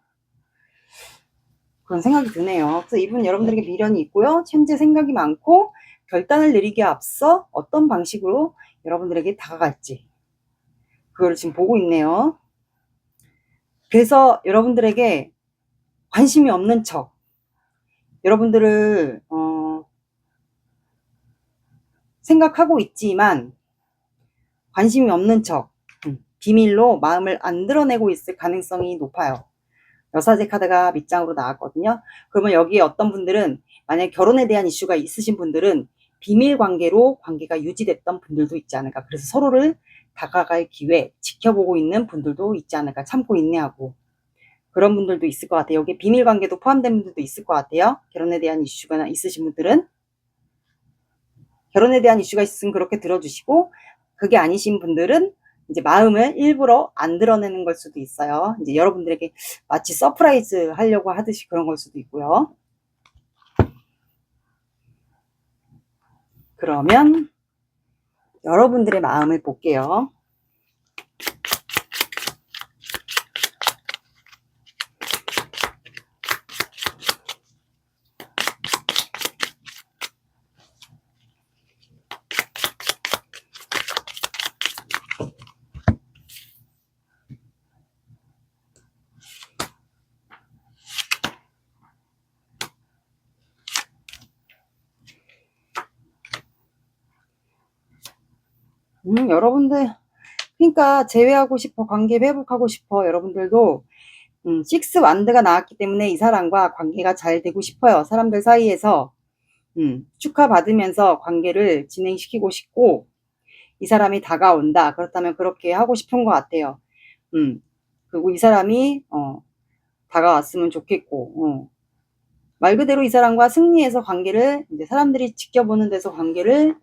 그런 생각이 드네요. 그래서 이분 여러분들에게 미련이 있고요. 현재 생각이 많고, 결단을 내리기에 앞서 어떤 방식으로 여러분들에게 다가갈지, 그걸 지금 보고 있네요. 그래서 여러분들에게 관심이 없는 척, 여러분들을 생각하고 있지만 관심이 없는 척, 비밀로 마음을 안 드러내고 있을 가능성이 높아요. 여사제 카드가 밑장으로 나왔거든요. 그러면 여기에 어떤 분들은, 만약에 결혼에 대한 이슈가 있으신 분들은 비밀 관계로 관계가 유지됐던 분들도 있지 않을까. 그래서 서로를 다가갈 기회 지켜보고 있는 분들도 있지 않을까. 참고 인내하고, 그런 분들도 있을 것 같아요. 여기 비밀 관계도 포함된 분들도 있을 것 같아요. 결혼에 대한 이슈가 있으신 분들은, 결혼에 대한 이슈가 있으면 그렇게 들어주시고, 그게 아니신 분들은 이제 마음을 일부러 안 드러내는 걸 수도 있어요. 이제 여러분들에게 마치 서프라이즈 하려고 하듯이 그런 걸 수도 있고요. 그러면 여러분들의 마음을 볼게요. 여러분들, 그러니까 재회하고 싶어, 관계 회복하고 싶어. 여러분들도 식스 완드가 나왔기 때문에 이 사람과 관계가 잘 되고 싶어요. 사람들 사이에서 축하받으면서 관계를 진행시키고 싶고, 이 사람이 다가온다. 그렇다면 그렇게 하고 싶은 것 같아요. 그리고 이 사람이 다가왔으면 좋겠고, 말 그대로 이 사람과 승리해서 관계를, 이제 사람들이 지켜보는 데서 관계를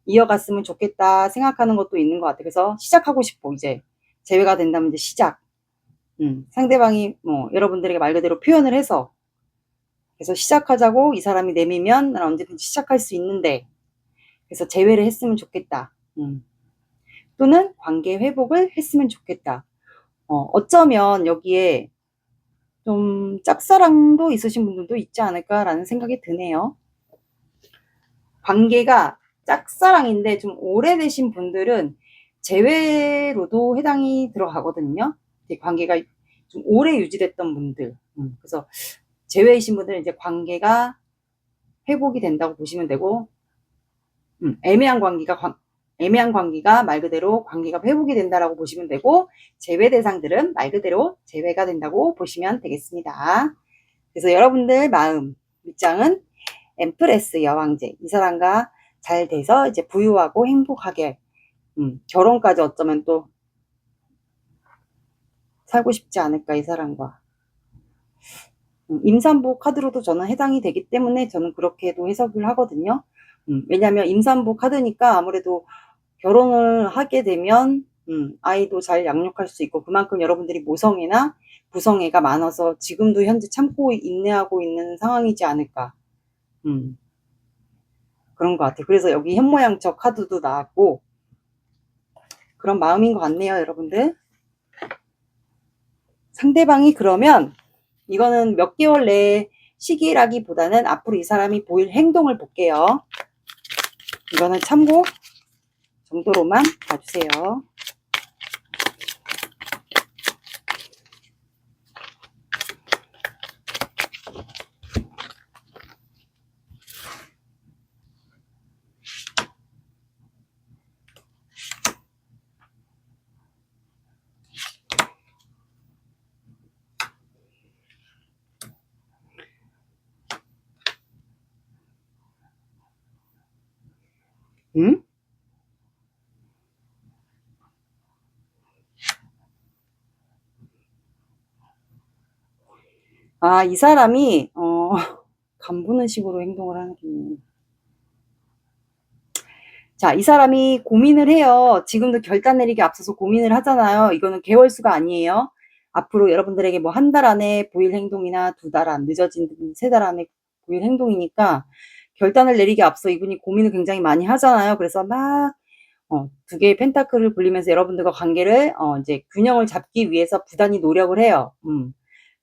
이어갔으면 좋겠다 생각하는 것도 있는 것 같아요. 그래서 시작하고 싶고, 이제 재회가 된다면 이제 시작. 상대방이 여러분들에게 말 그대로 표현을 해서, 그래서 시작하자고 이 사람이 내미면 난 언제든지 시작할 수 있는데, 그래서 재회를 했으면 좋겠다. 또는 관계 회복을 했으면 좋겠다. 어쩌면 여기에 좀 짝사랑도 있으신 분들도 있지 않을까라는 생각이 드네요. 관계가 짝사랑인데 좀 오래되신 분들은 재회로도 해당이 들어가거든요. 관계가 좀 오래 유지됐던 분들. 그래서 재회이신 분들은 이제 관계가 회복이 된다고 보시면 되고, 애매한 관계가 말 그대로 관계가 회복이 된다라고 보시면 되고, 재회 대상들은 말 그대로 재회가 된다고 보시면 되겠습니다. 그래서 여러분들 마음 밑장은 엠프레스 여왕제, 이 사람과 잘 돼서 이제 부유하고 행복하게 결혼까지 어쩌면 또 살고 싶지 않을까, 이 사람과. 임산부 카드로도 저는 해당이 되기 때문에 저는 그렇게도 해석을 하거든요. 왜냐하면 임산부 카드니까 아무래도 결혼을 하게 되면 아이도 잘 양육할 수 있고, 그만큼 여러분들이 모성애나 부성애가 많아서 지금도 현재 참고 인내하고 있는 상황이지 않을까. 그런 것 같아요. 그래서 여기 현모양처 카드도 나왔고, 그런 마음인 것 같네요, 여러분들. 상대방이 그러면 이거는 몇 개월 내에 시기라기보다는 앞으로 이 사람이 보일 행동을 볼게요. 이거는 참고 정도로만 봐주세요. 이 사람이 간부는 식으로 행동을 하는. 자, 이 사람이 고민을 해요. 지금도 결단 내리기 앞서서 고민을 하잖아요. 이거는 개월수가 아니에요. 앞으로 여러분들에게 뭐 한 달 안에 보일 행동이나 2달 안, 늦어진 3달 안에 보일 행동이니까 결단을 내리기 앞서 이분이 고민을 굉장히 많이 하잖아요. 그래서 막 2개의 펜타클을 굴리면서 여러분들과 관계를 이제 균형을 잡기 위해서 부단히 노력을 해요.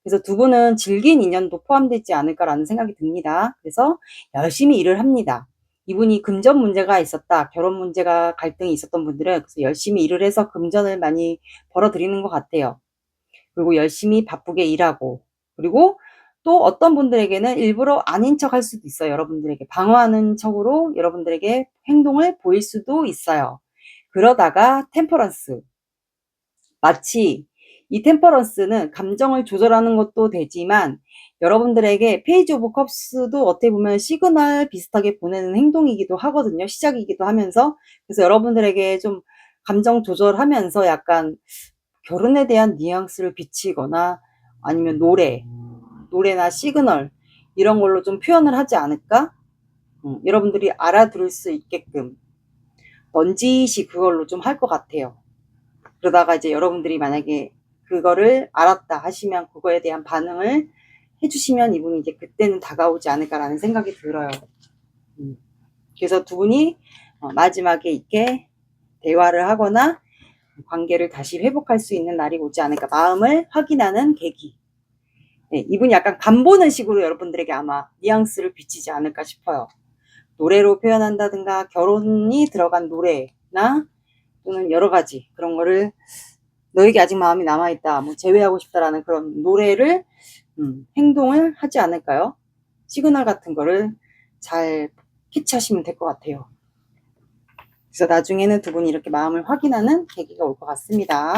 그래서 두 분은 질긴 인연도 포함되지 않을까라는 생각이 듭니다. 그래서 열심히 일을 합니다. 이분이 금전 문제가 있었다, 결혼 문제가 갈등이 있었던 분들은 그래서 열심히 일을 해서 금전을 많이 벌어들이는 것 같아요. 그리고 열심히 바쁘게 일하고, 그리고 또 어떤 분들에게는 일부러 아닌 척 할 수도 있어요. 여러분들에게 방어하는 척으로 여러분들에게 행동을 보일 수도 있어요. 그러다가 템퍼런스, 마치 이 템퍼런스는 감정을 조절하는 것도 되지만 여러분들에게 페이지 오브 컵스도 어떻게 보면 시그널 비슷하게 보내는 행동이기도 하거든요. 시작이기도 하면서. 그래서 여러분들에게 좀 감정 조절하면서 약간 결혼에 대한 뉘앙스를 비치거나 아니면 노래나 시그널 이런 걸로 좀 표현을 하지 않을까? 여러분들이 알아들을 수 있게끔 넌지시 그걸로 좀 할 것 같아요. 그러다가 이제 여러분들이 만약에 그거를 알았다 하시면 그거에 대한 반응을 해주시면 이분이 이제 그때는 다가오지 않을까라는 생각이 들어요. 그래서 두 분이 마지막에 이렇게 대화를 하거나 관계를 다시 회복할 수 있는 날이 오지 않을까. 마음을 확인하는 계기. 네, 이분이 약간 간보는 식으로 여러분들에게 아마 뉘앙스를 비치지 않을까 싶어요. 노래로 표현한다든가 결혼이 들어간 노래나 또는 여러 가지 그런 거를 너에게 아직 마음이 남아있다, 뭐 재회하고 싶다라는 그런 노래를 행동을 하지 않을까요? 시그널 같은 거를 잘 캐치하시면 될 것 같아요. 그래서 나중에는 두 분이 이렇게 마음을 확인하는 계기가 올 것 같습니다.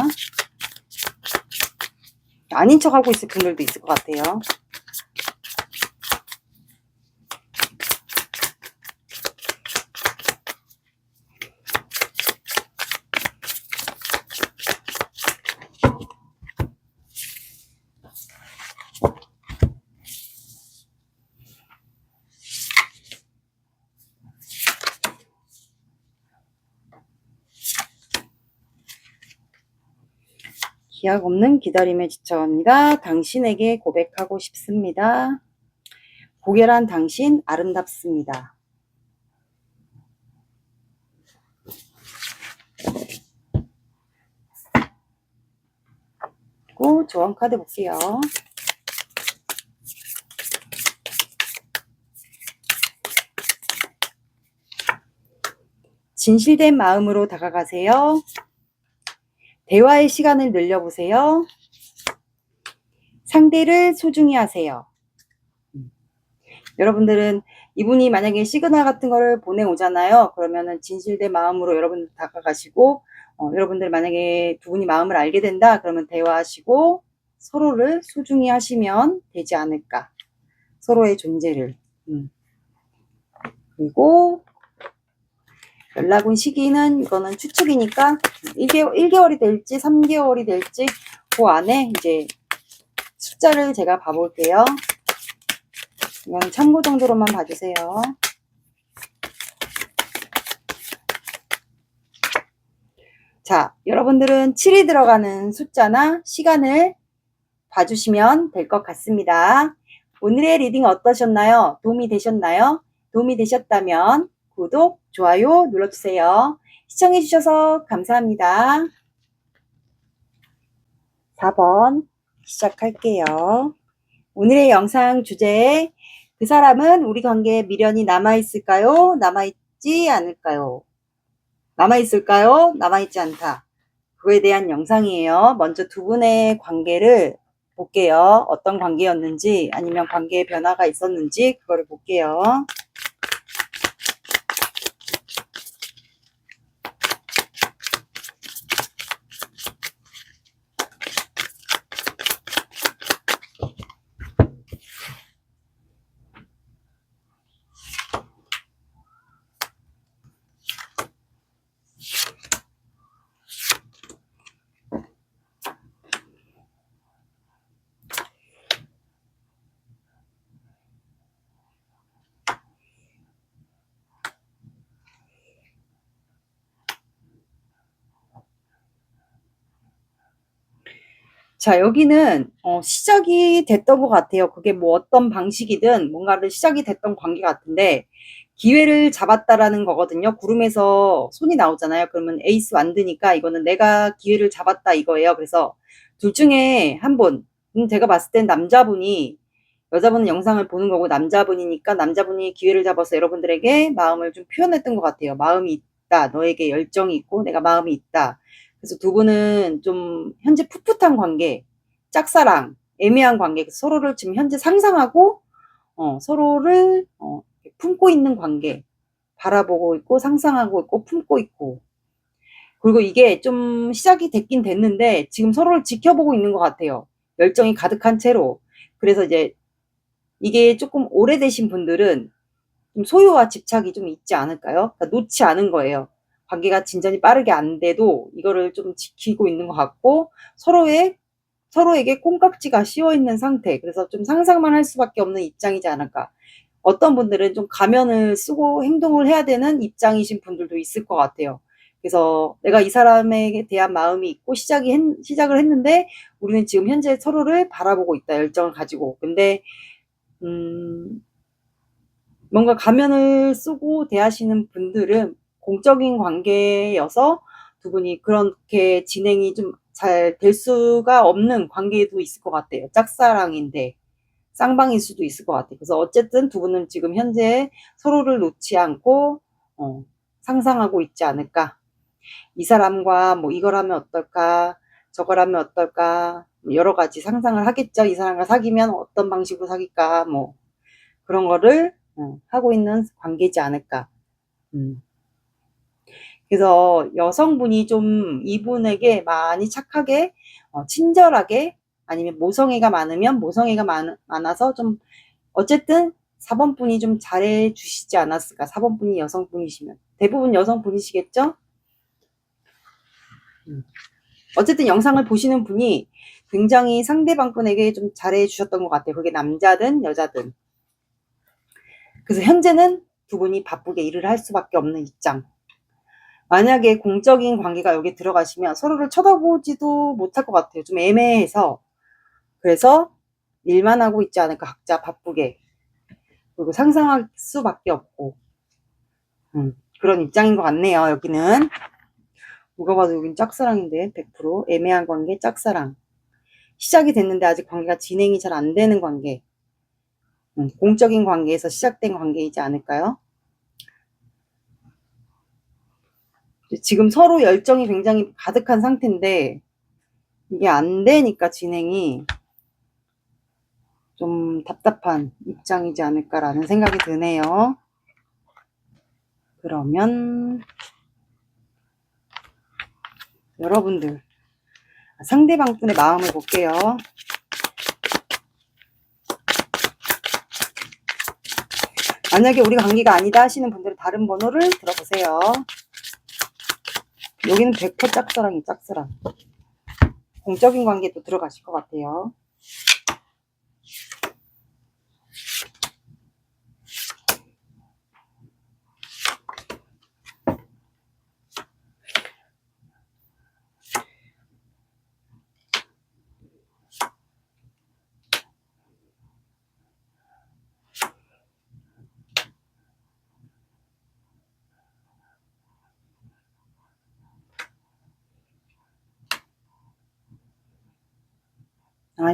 아닌 척하고 있을 분들도 있을 것 같아요. 기약 없는 기다림에 지쳐갑니다. 당신에게 고백하고 싶습니다. 고결한 당신 아름답습니다. 그리고 조언 카드 볼게요. 진실된 마음으로 다가가세요. 대화의 시간을 늘려보세요. 상대를 소중히 하세요. 여러분들은 이분이 만약에 시그널 같은 거를 보내오잖아요. 그러면은 진실된 마음으로 여러분들 다가가시고, 여러분들 만약에 두 분이 마음을 알게 된다, 그러면 대화하시고 서로를 소중히 하시면 되지 않을까. 서로의 존재를. 그리고 연락 온 시기는 이거는 추측이니까 1개월이 될지 3개월이 될지 그 안에 이제 숫자를 제가 봐볼게요. 이건 참고 정도로만 봐주세요. 자, 여러분들은 7이 들어가는 숫자나 시간을 봐주시면 될 것 같습니다. 오늘의 리딩 어떠셨나요? 도움이 되셨나요? 도움이 되셨다면 구독, 좋아요 눌러주세요. 시청해주셔서 감사합니다. 4번 시작할게요. 오늘의 영상 주제, 그 사람은 우리 관계에 미련이 남아있을까요? 남아있지 않을까요? 남아있을까요? 남아있지 않다. 그거에 대한 영상이에요. 먼저 두 분의 관계를 볼게요. 어떤 관계였는지, 아니면 관계에 변화가 있었는지 그거를 볼게요. 자, 여기는 시작이 됐던 것 같아요. 그게 뭐 어떤 방식이든 뭔가를 시작이 됐던 관계 같은데 기회를 잡았다라는 거거든요. 구름에서 손이 나오잖아요. 그러면 에이스 완드니까 이거는 내가 기회를 잡았다 이거예요. 그래서 둘 중에 한 분, 제가 봤을 땐 남자분이, 여자분은 영상을 보는 거고 남자분이니까 남자분이 기회를 잡아서 여러분들에게 마음을 좀 표현했던 것 같아요. 마음이 있다. 너에게 열정이 있고 내가 마음이 있다. 그래서 두 분은 좀 현재 풋풋한 관계, 짝사랑, 애매한 관계, 서로를 지금 현재 상상하고 서로를 품고 있는 관계, 바라보고 있고 상상하고 있고 품고 있고, 그리고 이게 좀 시작이 됐긴 됐는데 지금 서로를 지켜보고 있는 것 같아요. 열정이 가득한 채로. 그래서 이제 이게 조금 오래되신 분들은 좀 소유와 집착이 좀 있지 않을까요? 그러니까 놓지 않은 거예요. 관계가 진전이 빠르게 안 돼도 이거를 좀 지키고 있는 것 같고, 서로에게 콩깍지가 씌워 있는 상태. 그래서 좀 상상만 할 수밖에 없는 입장이지 않을까. 어떤 분들은 좀 가면을 쓰고 행동을 해야 되는 입장이신 분들도 있을 것 같아요. 그래서 내가 이 사람에 대한 마음이 있고 시작을 했는데 우리는 지금 현재 서로를 바라보고 있다. 열정을 가지고. 근데 뭔가 가면을 쓰고 대하시는 분들은 공적인 관계여서 두 분이 그렇게 진행이 좀 잘 될 수가 없는 관계도 있을 것 같아요. 짝사랑인데 쌍방일 수도 있을 것 같아요. 그래서 어쨌든 두 분은 지금 현재 서로를 놓지 않고 상상하고 있지 않을까. 이 사람과 뭐 이걸 하면 어떨까, 저걸 하면 어떨까, 여러 가지 상상을 하겠죠. 이 사람과 사귀면 어떤 방식으로 사귈까, 뭐 그런 거를 하고 있는 관계지 않을까. 그래서 여성분이 좀 이분에게 많이 착하게, 친절하게, 아니면 모성애가 많으면 모성애가 많아서 좀 어쨌든 4번 분이 좀 잘해 주시지 않았을까. 4번 분이 여성분이시면 대부분 여성분이시겠죠. 어쨌든 영상을 보시는 분이 굉장히 상대방 분에게 좀 잘해 주셨던 것 같아요. 그게 남자든 여자든. 그래서 현재는 두 분이 바쁘게 일을 할 수밖에 없는 입장. 만약에 공적인 관계가 여기 들어가시면 서로를 쳐다보지도 못할 것 같아요. 좀 애매해서. 그래서 일만 하고 있지 않을까. 각자 바쁘게. 그리고 상상할 수밖에 없고. 그런 입장인 것 같네요. 여기는. 누가 봐도 여긴 짝사랑인데 100% 애매한 관계 짝사랑. 시작이 됐는데 아직 관계가 진행이 잘 안 되는 관계. 공적인 관계에서 시작된 관계이지 않을까요? 지금 서로 열정이 굉장히 가득한 상태인데 이게 안 되니까 진행이 좀 답답한 입장이지 않을까라는 생각이 드네요. 그러면 여러분들 상대방 분의 마음을 볼게요. 만약에 우리 관계가 아니다 하시는 분들은 다른 번호를 들어보세요. 여기는 100% 짝사랑이 짝사랑. 공적인 관계도 들어가실 것 같아요.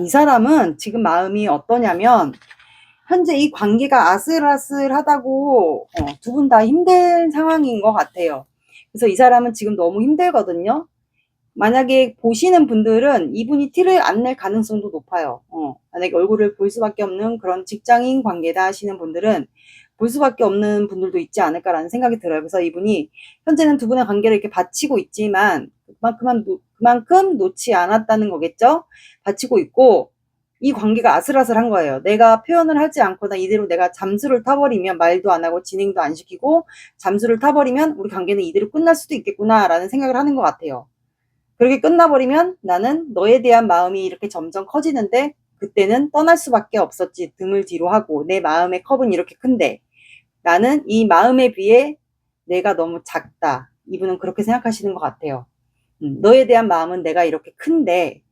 이 사람은 지금 마음이 어떠냐면 현재 이 관계가 아슬아슬하다고 두 분 다 힘든 상황인 것 같아요. 그래서 이 사람은 지금 너무 힘들거든요. 만약에 보시는 분들은 이분이 티를 안 낼 가능성도 높아요. 만약에 얼굴을 볼 수밖에 없는 그런 직장인 관계다 하시는 분들은 볼 수밖에 없는 분들도 있지 않을까라는 생각이 들어요. 그래서 이분이 현재는 두 분의 관계를 이렇게 바치고 있지만 그만큼 놓지 않았다는 거겠죠. 바치고 있고 이 관계가 아슬아슬한 거예요. 내가 표현을 하지 않거나 이대로 내가 잠수를 타버리면 말도 안 하고 진행도 안 시키고 잠수를 타버리면 우리 관계는 이대로 끝날 수도 있겠구나라는 생각을 하는 것 같아요. 그렇게 끝나버리면 나는 너에 대한 마음이 이렇게 점점 커지는데 그때는 떠날 수밖에 없었지. 등을 뒤로 하고 내 마음의 컵은 이렇게 큰데 나는 이 마음에 비해 내가 너무 작다. 이분은 그렇게 생각하시는 것 같아요. 너에 대한 마음은 내가 이렇게 큰데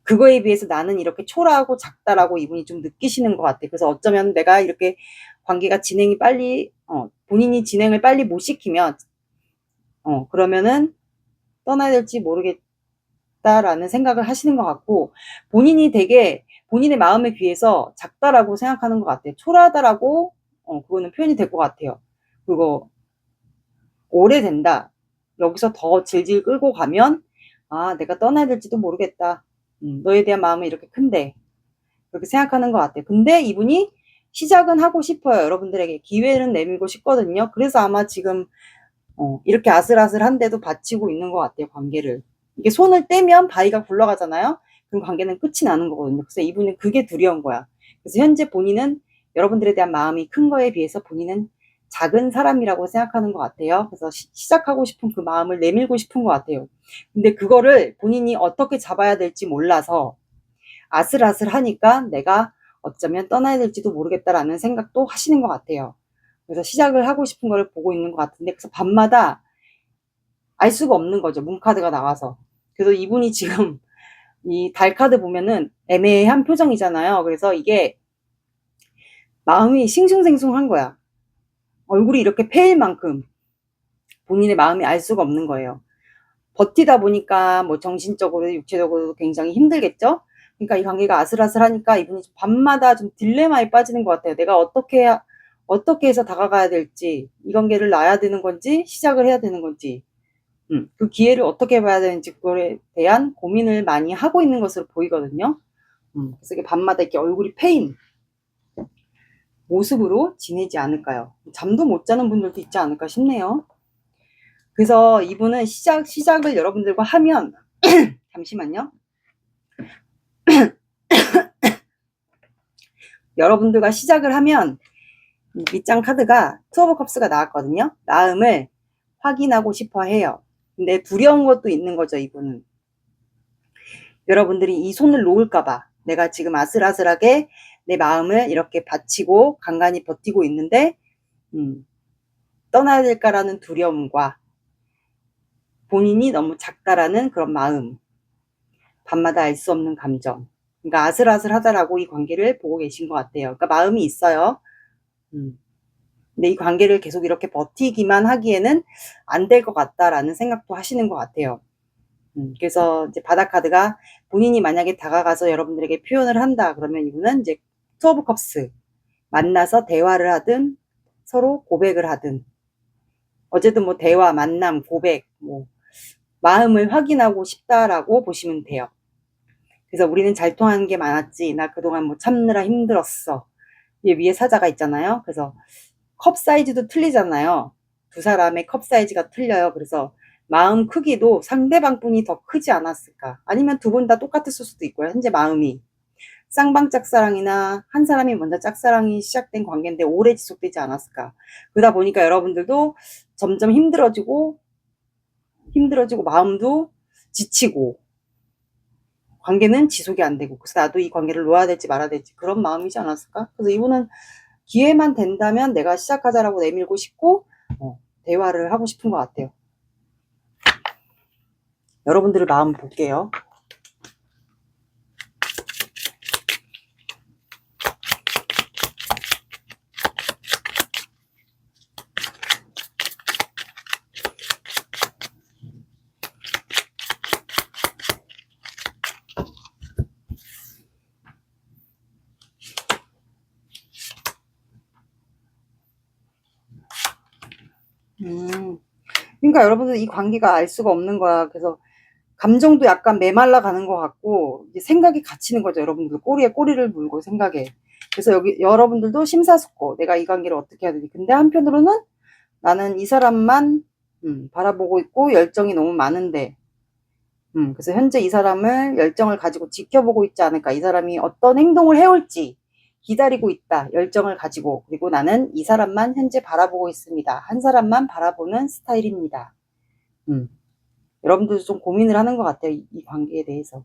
그거에 비해서 나는 이렇게 초라하고 작다라고 이분이 좀 느끼시는 것 같아요. 그래서 어쩌면 내가 이렇게 관계가 진행이 빨리 본인이 진행을 빨리 못 시키면 그러면은 떠나야 될지 모르겠다라는 생각을 하시는 것 같고 본인이 되게 본인의 마음에 비해서 작다라고 생각하는 것 같아요. 초라하다라고 그거는 표현이 될 것 같아요. 그리고 오래된다. 여기서 더 질질 끌고 가면 내가 떠나야 될지도 모르겠다. 너에 대한 마음은 이렇게 큰데 그렇게 생각하는 것 같아요. 근데 이분이 시작은 하고 싶어요. 여러분들에게 기회는 내밀고 싶거든요. 그래서 아마 지금 이렇게 아슬아슬한데도 바치고 있는 것 같아요. 관계를. 이게 손을 떼면 바위가 굴러가잖아요. 그럼 관계는 끝이 나는 거거든요. 그래서 이분은 그게 두려운 거야. 그래서 현재 본인은 여러분들에 대한 마음이 큰 거에 비해서 본인은 작은 사람이라고 생각하는 것 같아요. 그래서 시작하고 싶은 그 마음을 내밀고 싶은 것 같아요. 근데 그거를 본인이 어떻게 잡아야 될지 몰라서 아슬아슬하니까 내가 어쩌면 떠나야 될지도 모르겠다라는 생각도 하시는 것 같아요. 그래서 시작을 하고 싶은 거를 보고 있는 것 같은데 그래서 밤마다 알 수가 없는 거죠. 문카드가 나와서. 그래서 이분이 지금 이 달카드 보면은 애매한 표정이잖아요. 그래서 이게 마음이 싱숭생숭한 거야. 얼굴이 이렇게 패일 만큼 본인의 마음이 알 수가 없는 거예요. 버티다 보니까 뭐 정신적으로 육체적으로 굉장히 힘들겠죠. 그러니까 이 관계가 아슬아슬하니까 이분이 밤마다 좀 딜레마에 빠지는 것 같아요. 내가 어떻게 해서 다가가야 될지, 이 관계를 놔야 되는 건지 시작을 해야 되는 건지, 그 기회를 어떻게 봐야 되는지 그거에 대한 고민을 많이 하고 있는 것으로 보이거든요. 그래서 이게 밤마다 이렇게 얼굴이 패인 모습으로 지내지 않을까요? 잠도 못 자는 분들도 있지 않을까 싶네요. 그래서 이분은 시작을 여러분들과 하면 잠시만요. 여러분들과 시작을 하면 밑장 카드가 투 오브 컵스가 나왔거든요. 마음을 확인하고 싶어 해요. 근데 두려운 것도 있는 거죠, 이분은. 여러분들이 이 손을 놓을까봐 내가 지금 아슬아슬하게 내 마음을 이렇게 바치고 간간히 버티고 있는데 떠나야 될까라는 두려움과 본인이 너무 작다라는 그런 마음, 밤마다 알 수 없는 감정, 그러니까 아슬아슬하다라고 이 관계를 보고 계신 것 같아요. 그러니까 마음이 있어요. 근데 이 관계를 계속 이렇게 버티기만 하기에는 안 될 것 같다라는 생각도 하시는 것 같아요. 그래서 이제 바닥 카드가 본인이 만약에 다가가서 여러분들에게 표현을 한다 그러면 이분은 이제 투 오브 컵스, 만나서 대화를 하든 서로 고백을 하든 어쨌든 뭐 대화, 만남, 고백, 뭐 마음을 확인하고 싶다라고 보시면 돼요. 그래서 우리는 잘 통하는 게 많았지, 나 그동안 뭐 참느라 힘들었어. 위에 사자가 있잖아요. 그래서 컵 사이즈도 틀리잖아요. 두 사람의 컵 사이즈가 틀려요. 그래서 마음 크기도 상대방 분이 더 크지 않았을까, 아니면 두 분 다 똑같았을 수도 있고요. 현재 마음이 쌍방 짝사랑이나 한 사람이 먼저 짝사랑이 시작된 관계인데 오래 지속되지 않았을까. 그러다 보니까 여러분들도 점점 힘들어지고 마음도 지치고 관계는 지속이 안 되고, 그래서 나도 이 관계를 놓아야 될지 말아야 될지 그런 마음이지 않았을까. 그래서 이분은 기회만 된다면 내가 시작하자라고 내밀고 싶고 대화를 하고 싶은 것 같아요. 여러분들의 마음 볼게요. 그러니까 여러분들 이 관계가 알 수가 없는 거야. 그래서 감정도 약간 메말라 가는 것 같고 이제 생각이 갇히는 거죠. 여러분들 꼬리에 꼬리를 물고 생각에. 그래서 여기 여러분들도 심사숙고, 내가 이 관계를 어떻게 해야 되지. 근데 한편으로는 나는 이 사람만 바라보고 있고 열정이 너무 많은데 그래서 현재 이 사람을 열정을 가지고 지켜보고 있지 않을까. 이 사람이 어떤 행동을 해올지 기다리고 있다, 열정을 가지고. 그리고 나는 이 사람만 현재 바라보고 있습니다. 한 사람만 바라보는 스타일입니다. 여러분들도 좀 고민을 하는 것 같아요. 이 관계에 대해서.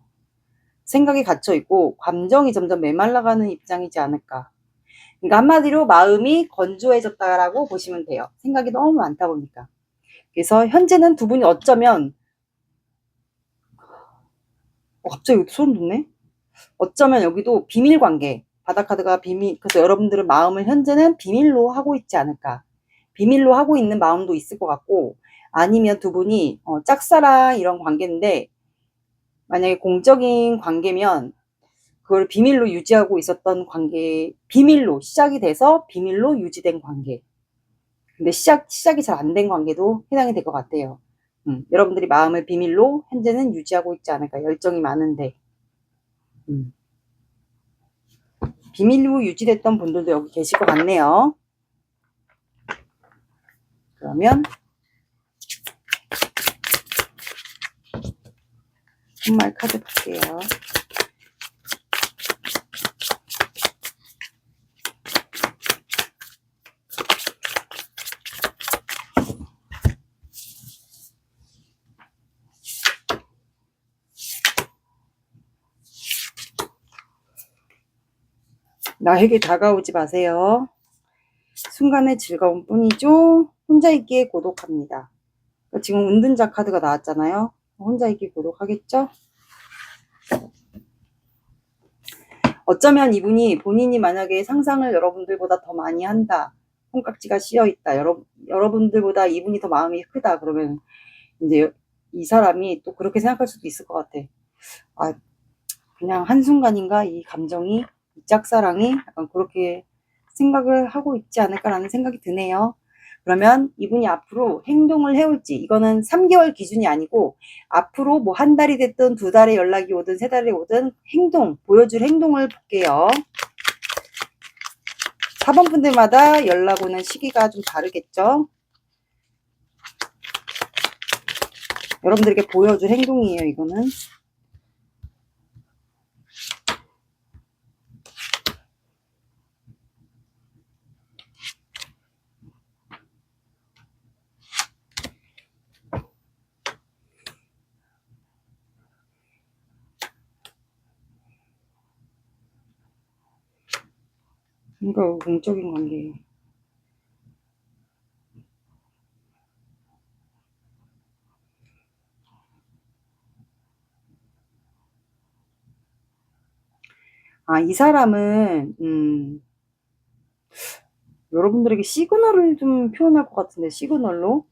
생각이 갇혀있고 감정이 점점 메말라가는 입장이지 않을까. 그러니까 한마디로 마음이 건조해졌다라고 보시면 돼요. 생각이 너무 많다 보니까. 그래서 현재는 두 분이 어쩌면 갑자기 소름 돋네. 어쩌면 여기도 비밀 관계, 바닥카드가 비밀, 그래서 여러분들은 마음을 현재는 비밀로 하고 있지 않을까. 비밀로 하고 있는 마음도 있을 것 같고, 아니면 두 분이 짝사랑 이런 관계인데 만약에 공적인 관계면 그걸 비밀로 유지하고 있었던 관계, 비밀로 시작이 돼서 비밀로 유지된 관계. 근데 시작이 잘 안 된 관계도 해당이 될 것 같아요. 여러분들이 마음을 비밀로 현재는 유지하고 있지 않을까. 열정이 많은데. 비밀로 유지됐던 분들도 여기 계실 것 같네요. 그러면 정말 카드 볼게요. 나에게 다가오지 마세요. 순간의 즐거움 뿐이죠. 혼자 있기에 고독합니다. 지금 은둔자 카드가 나왔잖아요. 혼자 있기에 고독하겠죠? 어쩌면 이분이 본인이 만약에 상상을 여러분들보다 더 많이 한다, 손깍지가 씌어있다, 여러분들보다 이분이 더 마음이 크다 그러면 이제 이 사람이 또 그렇게 생각할 수도 있을 것 같아. 아, 그냥 한순간인가 이 감정이, 이 짝사랑이 약간 그렇게 생각을 하고 있지 않을까라는 생각이 드네요. 그러면 이분이 앞으로 행동을 해올지, 이거는 3개월 기준이 아니고 앞으로 뭐 한 달이 됐든 2달에 연락이 오든 3달에 오든 행동, 보여줄 행동을 볼게요. 4번 분들마다 연락 오는 시기가 좀 다르겠죠. 여러분들에게 보여줄 행동이에요, 이거는. 그러니까 공적인 관계예요. 아, 이 사람은 여러분들에게 시그널을 좀 표현할 것 같은데, 시그널로.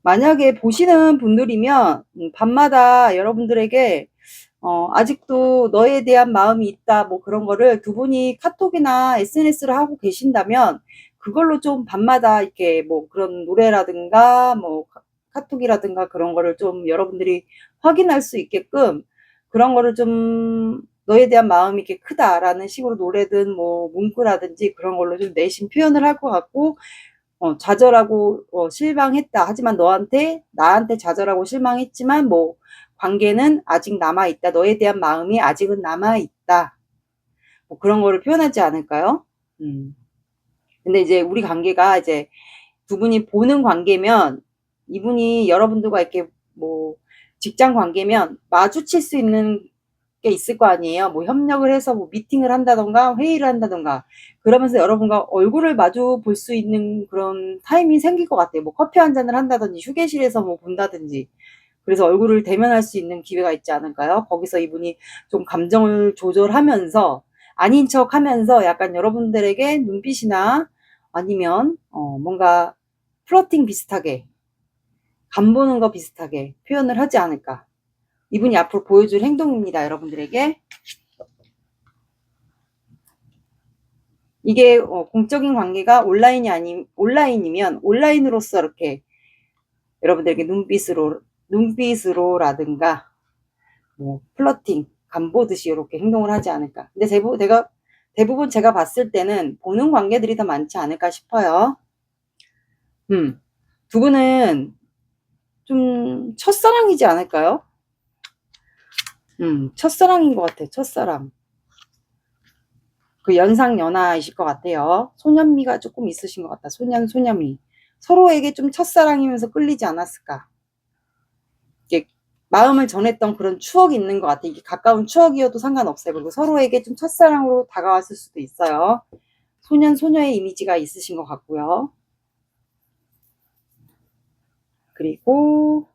만약에 보시는 분들이면 밤마다 여러분들에게 아직도 너에 대한 마음이 있다 뭐 그런 거를 두 분이 카톡이나 SNS를 하고 계신다면 그걸로 좀 밤마다 이렇게 뭐 그런 노래라든가 뭐 카톡이라든가 그런 거를 좀 여러분들이 확인할 수 있게끔 그런 거를 좀 너에 대한 마음이 이렇게 크다라는 식으로 노래든 뭐 문구라든지 그런 걸로 좀 내심 표현을 할 것 같고, 좌절하고 실망했다. 하지만 나한테 좌절하고 실망했지만 뭐 관계는 아직 남아있다. 너에 대한 마음이 아직은 남아있다. 뭐 그런 거를 표현하지 않을까요? 근데 이제 우리 관계가 이제 두 분이 보는 관계면 이분이 여러분들과 이렇게 뭐 직장 관계면 마주칠 수 있는 게 있을 거 아니에요. 뭐 협력을 해서 뭐 미팅을 한다던가 회의를 한다던가 그러면서 여러분과 얼굴을 마주 볼 수 있는 그런 타임이 생길 것 같아요. 뭐 커피 한 잔을 한다든지 휴게실에서 뭐 본다든지 그래서 얼굴을 대면할 수 있는 기회가 있지 않을까요? 거기서 이분이 좀 감정을 조절하면서 아닌 척 하면서 약간 여러분들에게 눈빛이나 아니면 뭔가 플러팅 비슷하게 간보는 거 비슷하게 표현을 하지 않을까. 이분이 앞으로 보여줄 행동입니다. 여러분들에게. 이게 공적인 관계가 온라인이면 온라인으로서 이렇게 여러분들에게 눈빛으로라든가 뭐 플러팅, 간보듯이 이렇게 행동을 하지 않을까. 근데 대부분 제가 봤을 때는 보는 관계들이 더 많지 않을까 싶어요. 두 분은 좀 첫사랑이지 않을까요? 첫사랑인 것 같아요. 첫사랑. 그 연상연하이실 것 같아요. 소년미가 조금 있으신 것 같다. 소년미. 서로에게 좀 첫사랑이면서 끌리지 않았을까. 이게 마음을 전했던 그런 추억이 있는 것 같아요. 이게 가까운 추억이어도 상관없어요. 그리고 서로에게 좀 첫사랑으로 다가왔을 수도 있어요. 소녀의 이미지가 있으신 것 같고요. 그리고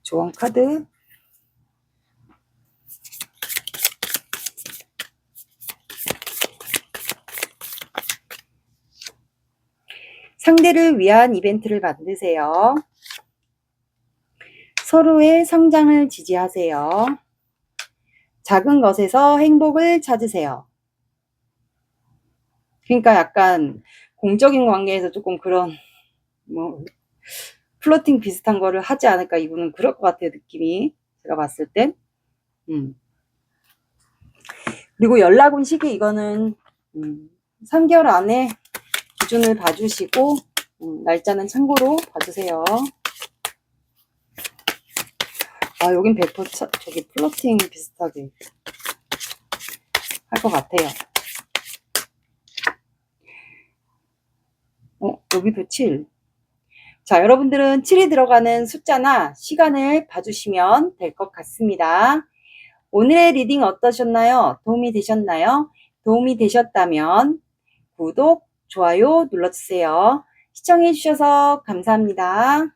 조언 카드. 상대를 위한 이벤트를 만드세요. 서로의 성장을 지지하세요. 작은 것에서 행복을 찾으세요. 그러니까 약간 공적인 관계에서 조금 그런 뭐 플러팅 비슷한 거를 하지 않을까. 이분은 그럴 것 같아요. 느낌이 제가 봤을 땐. 그리고 연락 온 시기 이거는 3개월 안에 기준을 봐주시고 날짜는 참고로 봐주세요. 아, 여긴 100% 저기 플러팅 비슷하게 할 것 같아요. 여기도 7. 자, 여러분들은 7이 들어가는 숫자나 시간을 봐주시면 될 것 같습니다. 오늘의 리딩 어떠셨나요? 도움이 되셨나요? 도움이 되셨다면 구독, 좋아요 눌러주세요. 시청해주셔서 감사합니다.